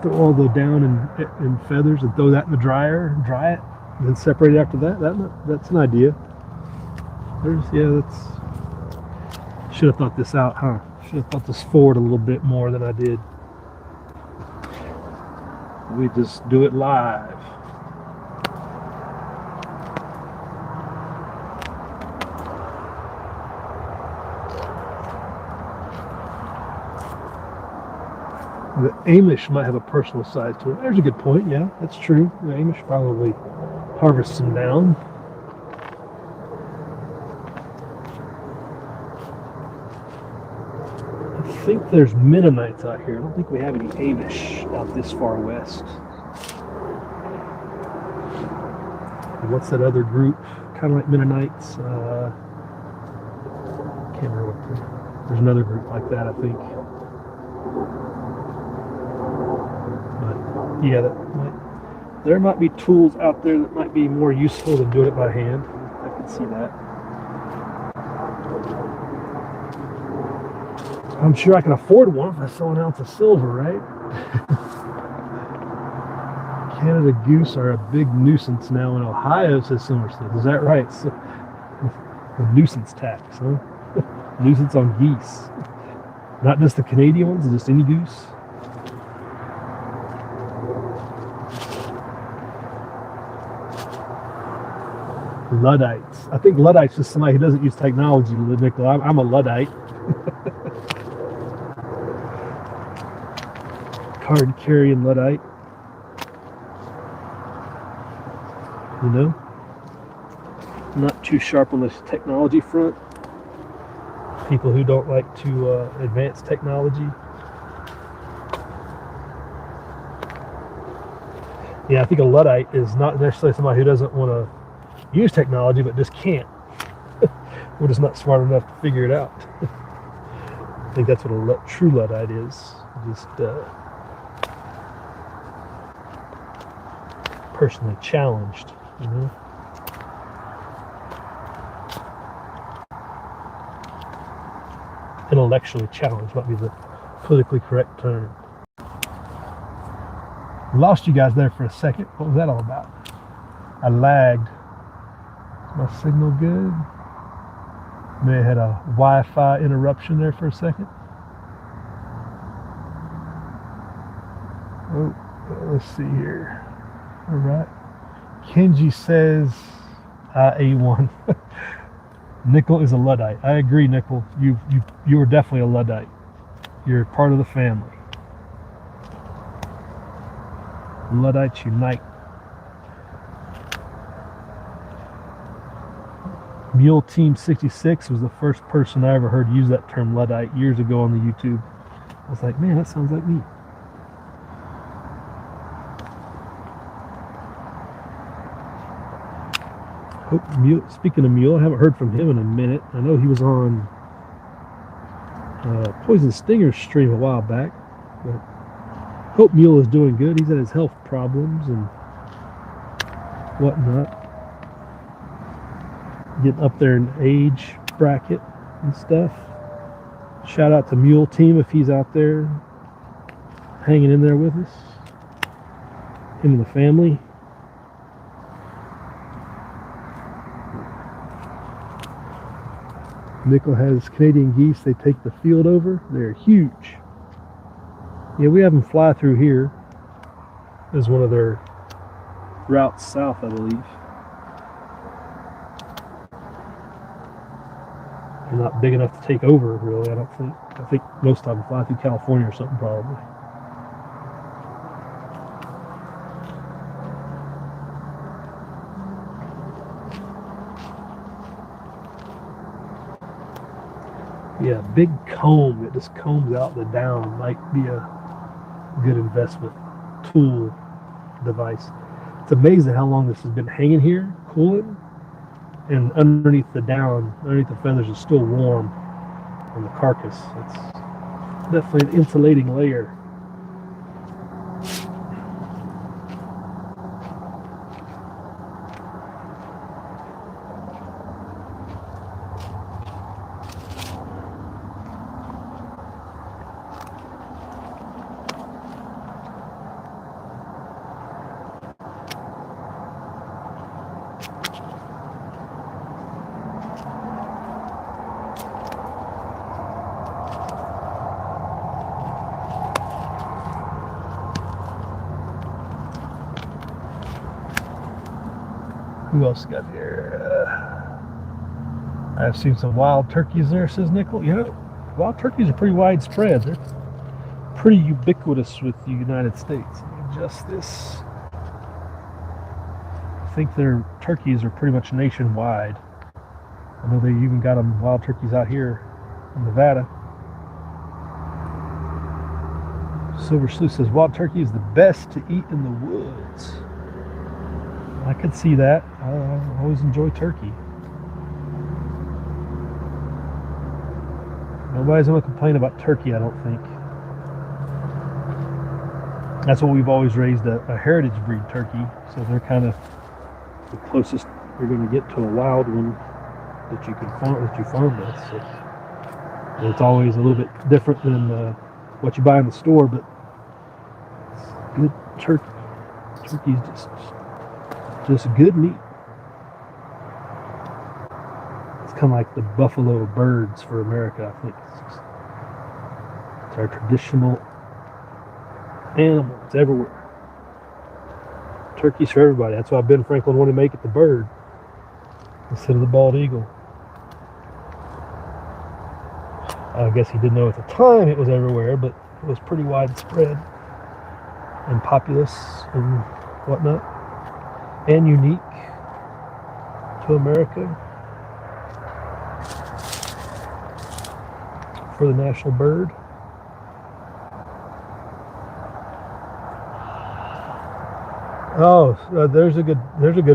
throw all the down and feathers, and throw that in the dryer, dry it, and then separate it after that. That's an idea. Should have thought this out, huh? Should have thought this forward a little bit more than I did. We just do it live. The Amish might have a personal side to it. There's a good point. Yeah, that's true. The Amish probably harvest some down. I think there's Mennonites out here. I don't think we have any Amish out this far west. What's that other group? Kind of like Mennonites. Can't remember what. There's another group like that, I think. But yeah, there might be tools out there that might be more useful than doing it by hand. I can see that. I'm sure I can afford one if I sell an ounce of silver, right? Canada goose are a big nuisance now in Ohio, says Somerset. Is that right? So, a nuisance tax, huh? Nuisance on geese. Not just the Canadian ones, just any goose. Luddites. I think Luddite's just somebody who doesn't use technology, Nickel. I'm a Luddite. Card carrying Luddite. You know? Not too sharp on the technology front. People who don't like to advance technology. Yeah, I think a Luddite is not necessarily somebody who doesn't want to use technology, but just can't. We're just not smart enough to figure it out. I think that's what a true Luddite is. Just personally challenged, you know. Intellectually challenged might be the politically correct term. Lost you guys there for a second. What was that all about? I lagged. Is my signal good? May have had a Wi-Fi interruption there for a second. Oh, let's see here. All right. Kenji says A1. Nickel is a Luddite. I agree, Nickel. You are definitely a Luddite. You're part of the family. Luddites unite. Mule Team 66 was the first person I ever heard use that term Luddite years ago on the YouTube. I was like, man, that sounds like me. Speaking of Mule, I haven't heard from him in a minute. I know he was on Poison Stinger's stream a while back. But hope Mule is doing good. He's had his health problems and whatnot. Getting up there in age bracket and stuff. Shout out to Mule Team if he's out there hanging in there with us. Him and the family. Nickel has Canadian geese. They take the field over. They're huge. Yeah, we have them fly through here as one of their routes south, I believe. They're not big enough to take over, really, I don't think. I think most of them fly through California or something, probably. Yeah, big comb. It just combs out the down. Might be a good investment tool device. It's amazing how long this has been hanging here, cooling, and underneath the down, underneath the feathers, is still warm on the carcass. It's definitely an insulating layer. Who else got here? I've seen some wild turkeys there, says Nickel. Yeah, wild turkeys are pretty widespread. They're pretty ubiquitous with the United States. Just this. I think their turkeys are pretty much nationwide. I know they even got them wild turkeys out here in Nevada. Silver Sleuth says wild turkey is the best to eat in the woods. I could see that. I always enjoy turkey. Nobody's going to complain about turkey, I don't think. That's what we've always raised, a heritage breed turkey. So they're kind of the closest you're going to get to a wild one that you can farm, that you farm with. So, and it's always a little bit different than what you buy in the store, but it's good turkey. Turkey's just good meat. It's kind of like the buffalo birds for America, I think. It's our traditional animal. It's everywhere. Turkeys for everybody. That's why Ben Franklin wanted to make it the bird instead of the bald eagle. I guess he didn't know at the time it was everywhere, but it was pretty widespread and populous and whatnot, and unique to America for the national bird. Oh, there's a good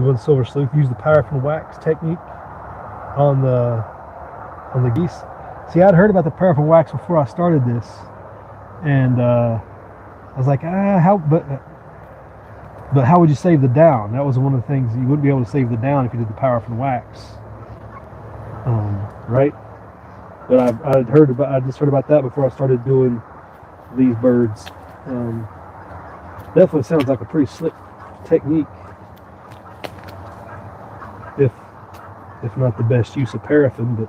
one, Silver Sleuth. Use the paraffin wax technique on the geese. See, I'd heard about the paraffin wax before I started this, and I was like, but how would you save the down? That was one of the things. You wouldn't be able to save the down if you did the paraffin wax, right? But I just heard about that before I started doing these birds. Definitely sounds like a pretty slick technique, if not the best use of paraffin, but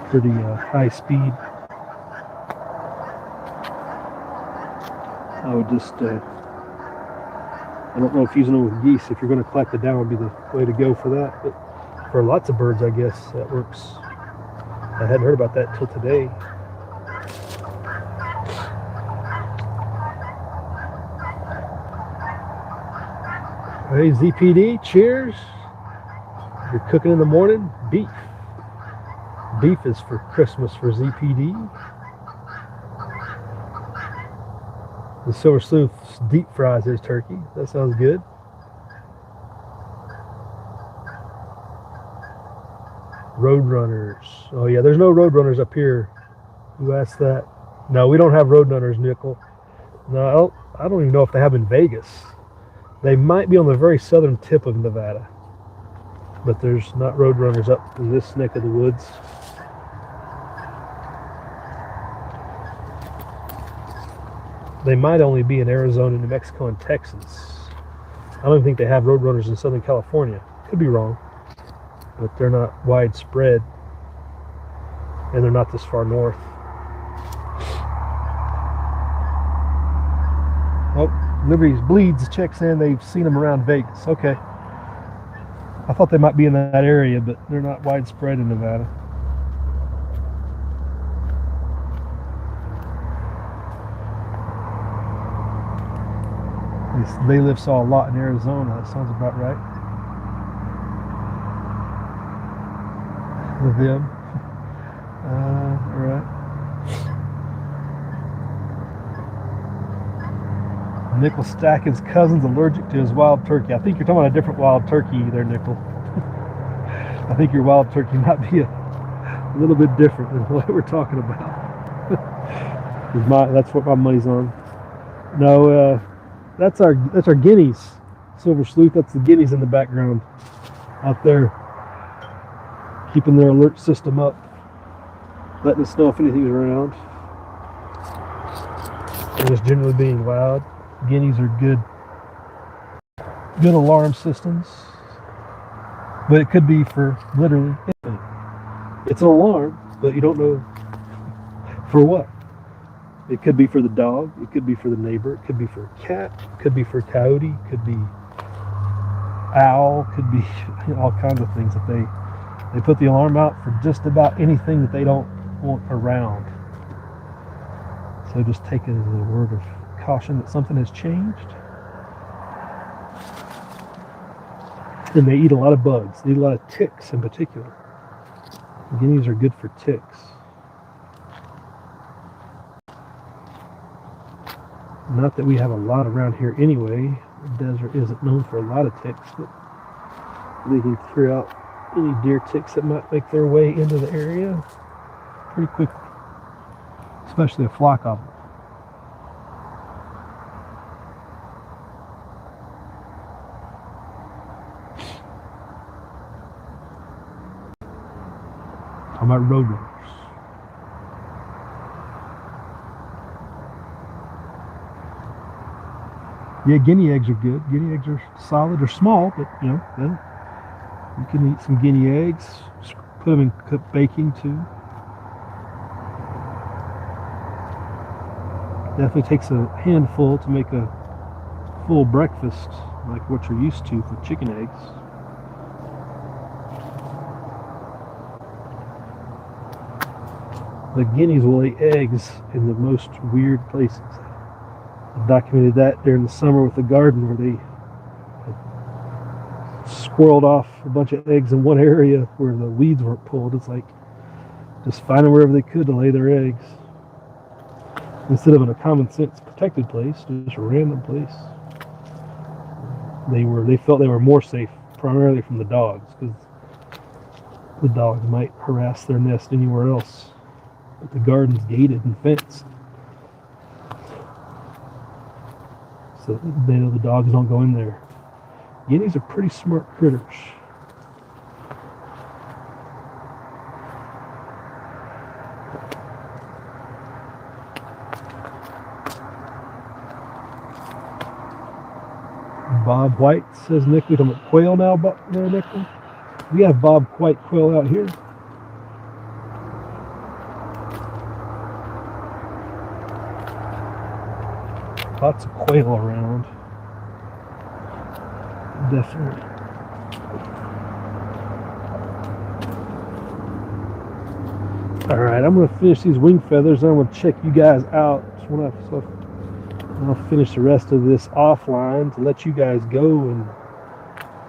pretty high speed. I would just I don't know if using them with geese, if you're going to collect the down, would be the way to go for that, but for lots of birds, I guess that works. I hadn't heard about that till today. Hey, ZPD, cheers. You're cooking in the morning, beef. Beef is for Christmas for ZPD. The Silver Sleuth deep fries his turkey. That sounds good. Roadrunners. Oh yeah, there's no Roadrunners up here. Who asked that? No, we don't have Roadrunners, Nickel. No, I don't even know if they have in Vegas. They might be on the very southern tip of Nevada, but there's not Roadrunners up in this neck of the woods. They might only be in Arizona, New Mexico, and Texas. I don't think they have Roadrunners in Southern California. Could be wrong, but they're not widespread, and they're not this far north. Oh, Liberty's Bleeds checks in. They've seen them around Vegas. Okay. I thought they might be in that area, but they're not widespread in Nevada. They saw a lot in Arizona. That sounds about right. With them. All right. Nickel Stacken's cousin's allergic to his wild turkey. I think you're talking about a different wild turkey there, Nickel. I think your wild turkey might be a little bit different than what we're talking about. That's what my money's on. No, that's our guineas. Silver sleuth. That's the guineas in the background out there, keeping their alert system up, letting us know if anything's around. And just generally being loud. Guineas are good alarm systems, but it could be for literally anything. It's an alarm, but you don't know for what. It could be for the dog, it could be for the neighbor, it could be for a cat, it could be for a coyote, it could be owl, could be all kinds of things that they put the alarm out for just about anything that they don't want around. So just take it as a word of caution that something has changed. And they eat a lot of bugs. They eat a lot of ticks in particular. Guineas are good for ticks. Not that we have a lot around here anyway. The desert isn't known for a lot of ticks, but they can clear out any deer ticks that might make their way into the area pretty quickly, especially a flock of them. How about roadrunners? Yeah, guinea eggs are good. Guinea eggs are solid. They're small, but you can eat some guinea eggs. Put them in baking too. Definitely takes a handful to make a full breakfast, like what you're used to for chicken eggs. The guineas will lay eggs in the most weird places. I documented that during the summer with the garden where they squirreled off a bunch of eggs in one area where the weeds weren't pulled. It's like just finding wherever they could to lay their eggs. Instead of in a common sense protected place, just a random place. They felt they were more safe primarily from the dogs, because the dogs might harass their nest anywhere else. But the garden's gated and fenced, so they know the dogs don't go in there. Guineas are pretty smart critters. Bob White, says Nick. We talking about quail now, Nickel? We have Bob White quail out here. Lots of quail around. Definitely. Alright, I'm going to finish these wing feathers and I'm going to check you guys out. I'll finish the rest of this offline to let you guys go and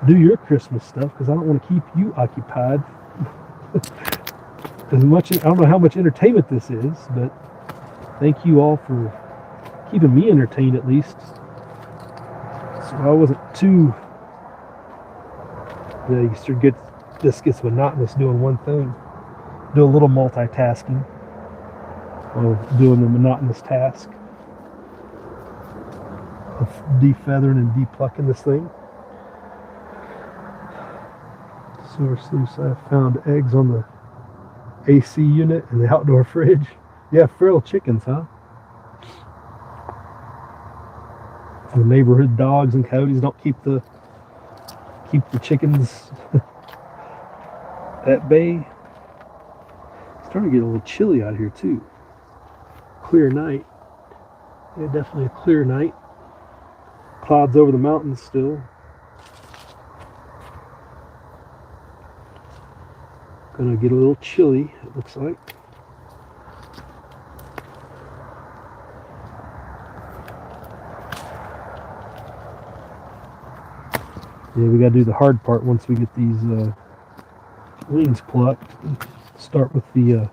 do your Christmas stuff, because I don't want to keep you occupied. I don't know how much entertainment this is, but thank you all for keeping me entertained at least. So I wasn't too. This gets monotonous doing one thing. Do a little multitasking while doing the monotonous task of defeathering and depucking this thing. Silver sleuths, I found eggs on the AC unit in the outdoor fridge. Yeah, feral chickens, huh? The neighborhood dogs and coyotes don't keep the chickens at bay. It's starting to get a little chilly out here too. Clear night. Yeah, definitely a clear night. Clouds over the mountains still. Gonna get a little chilly, it looks like. Yeah, we gotta do the hard part once we get these wings plucked. Start with the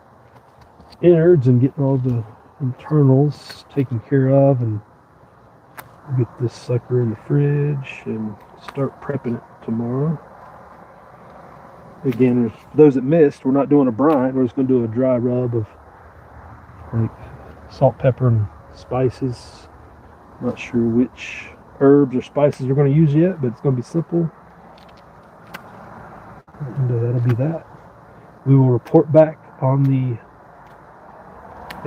innards and getting all the internals taken care of, and get this sucker in the fridge and start prepping it tomorrow. Again, for those that missed, we're not doing a brine. We're just going to do a dry rub of like salt, pepper, and spices. Not sure which herbs or spices we're going to use yet, but it's going to be simple. And that'll be that. We will report back on the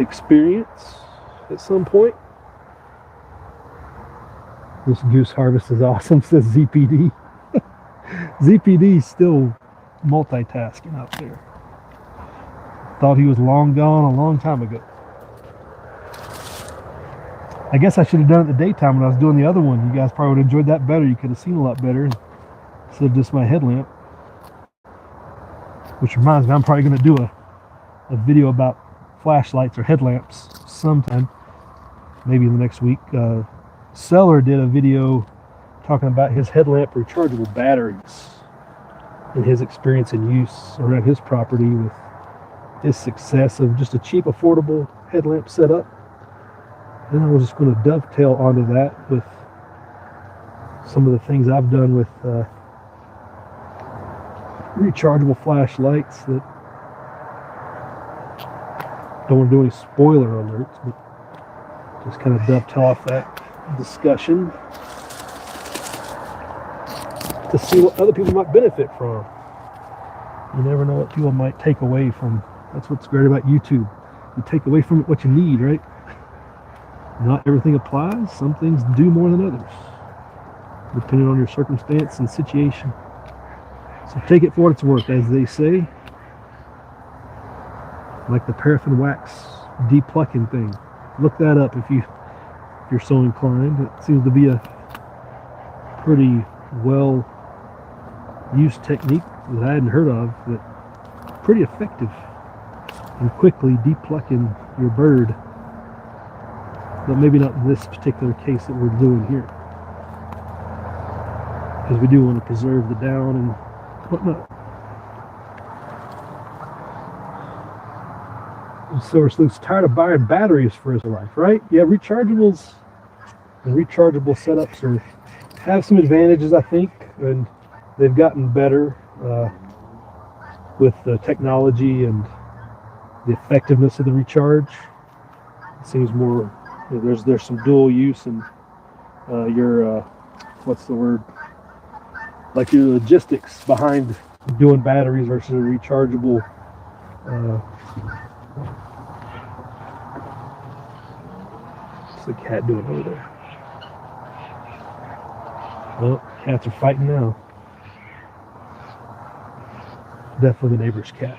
experience at some point. This goose harvest is awesome, says ZPD. ZPD is still multitasking out there. Thought he was long gone a long time ago. I guess I should have done it in the daytime when I was doing the other one. You guys probably would have enjoyed that better. You could have seen a lot better instead of just my headlamp. Which reminds me, I'm probably going to do a video about flashlights or headlamps sometime, maybe in the next week. Seller did a video talking about his headlamp rechargeable batteries and his experience and use around his property with his success of just a cheap, affordable headlamp setup. And I was just going to dovetail onto that with some of the things I've done with rechargeable flashlights that don't want to do any spoiler alerts, but just kind of dovetail off that discussion to see what other people might benefit from. You never know what people might take away from. That's what's great about YouTube. You take away from it what you need, right? Not everything applies. Some things do more than others, depending on your circumstance and situation. So take it for what it's worth, as they say. Like the paraffin wax depucking thing. Look that up if you're so inclined. It seems to be a pretty well used technique that I hadn't heard of, but pretty effective in quickly depucking your bird. But maybe not in this particular case that we're doing here, because we do want to preserve the down and whatnot. Silver Sleuth's tired of buying batteries for his life, right? Yeah, rechargeables and rechargeable setups have some advantages, I think, and they've gotten better with the technology and the effectiveness of the recharge. It seems more, there's some dual use, and your what's the word? Like your logistics behind doing batteries versus a rechargeable. What's the cat doing over there? Well, cats are fighting now. Definitely the neighbor's cat.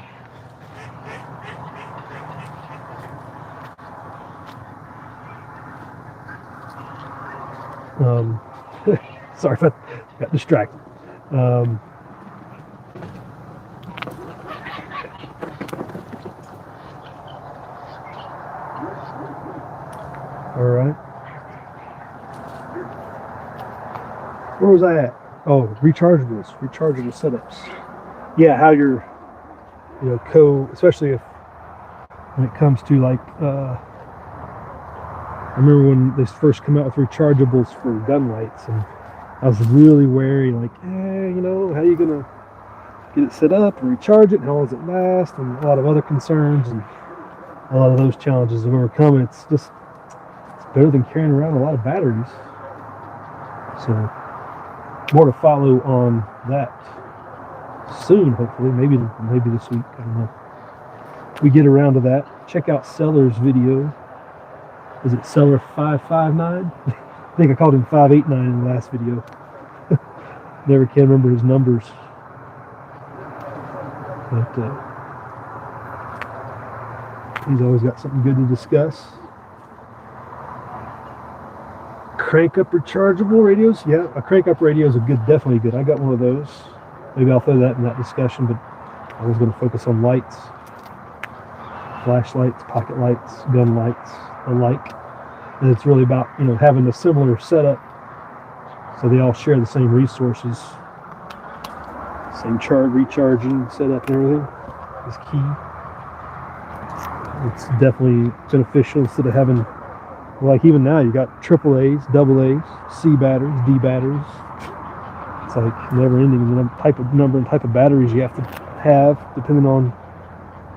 Sorry if I got distracted. All right. Where was I at? Oh, rechargeable setups. Yeah, how you're, especially when it comes to like, I remember when they first come out with rechargeables for gun lights, and I was really wary, like, how are you gonna get it set up and recharge it, and how long does it last, and a lot of other concerns, and a lot of those challenges have overcome. It's better than carrying around a lot of batteries. So more to follow on that soon, hopefully, maybe this week. I don't know. We get around to that. Check out Seller's video. Is it Seller 559? I think I called him 589 in the last video. Never can remember his numbers. But he's always got something good to discuss. Crank up rechargeable radios. Yeah, a crank up radio is definitely good. I got one of those. Maybe I'll throw that in that discussion. But I was going to focus on lights, flashlights, pocket lights, gun lights, alike. And it's really about, having a similar setup so they all share the same resources. Same recharging setup and everything is key. It's definitely beneficial instead of having, like even now, you got AAAs, AA's, C batteries, D batteries. It's like never ending the number and type of batteries you have to have depending on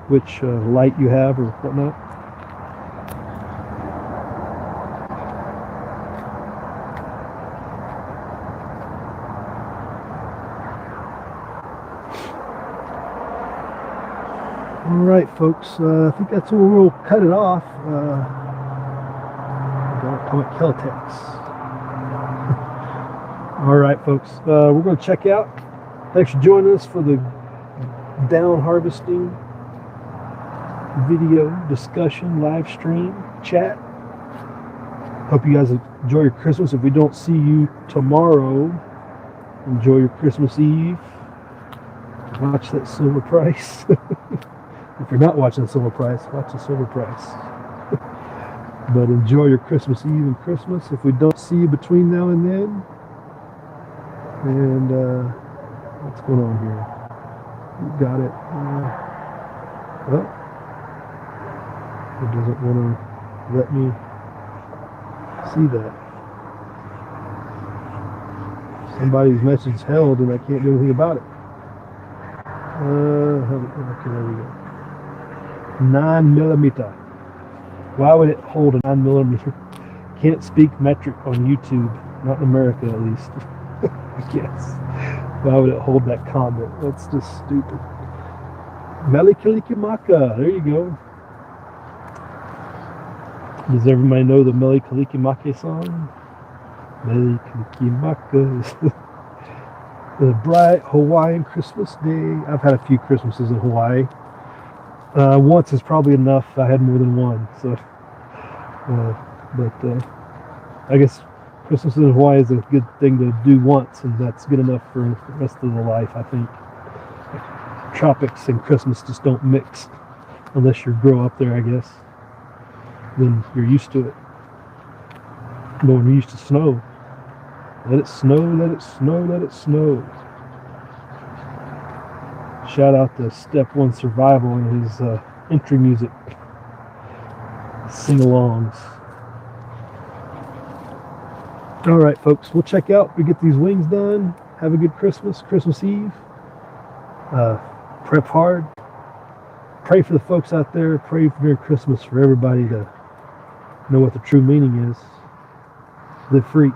which light you have or whatnot. All right, folks, I think that's where we'll cut it off. Don't call it Keltex. All right, folks, we're going to check out. Thanks for joining us for the down harvesting video discussion, live stream, chat. Hope you guys enjoy your Christmas. If we don't see you tomorrow, enjoy your Christmas Eve. Watch that silver price. If you're not watching the silver price, watch the silver price. But enjoy your Christmas Eve and Christmas. If we don't see you between now and then, and what's going on here? You got it. Well, it doesn't want to let me see that. Somebody's message held and I can't do anything about it. Okay, there we go. 9mm. Why would it hold a 9mm? Can't speak metric on YouTube, not in America at least. I guess. Why would it hold that comment? That's just stupid. Melikalikimaka, there you go. Does everybody know the Melikalikimaka song? Melikalikimaka is the bright Hawaiian Christmas day. I've had a few Christmases in Hawaii. Once is probably enough. I had more than one. So, but I guess Christmas in Hawaii is a good thing to do once, and that's good enough for the rest of the life, I think. Tropics and Christmas just don't mix unless you grow up there, I guess. Then you're used to it. But when you're used to snow, let it snow, let it snow, let it snow. Shout out to Step One Survival and his entry music, sing-alongs. All right, folks, we'll check out. We get these wings done. Have a good Christmas Eve. Prep hard. Pray for the folks out there. Pray for Merry Christmas for everybody to know what the true meaning is. Live free.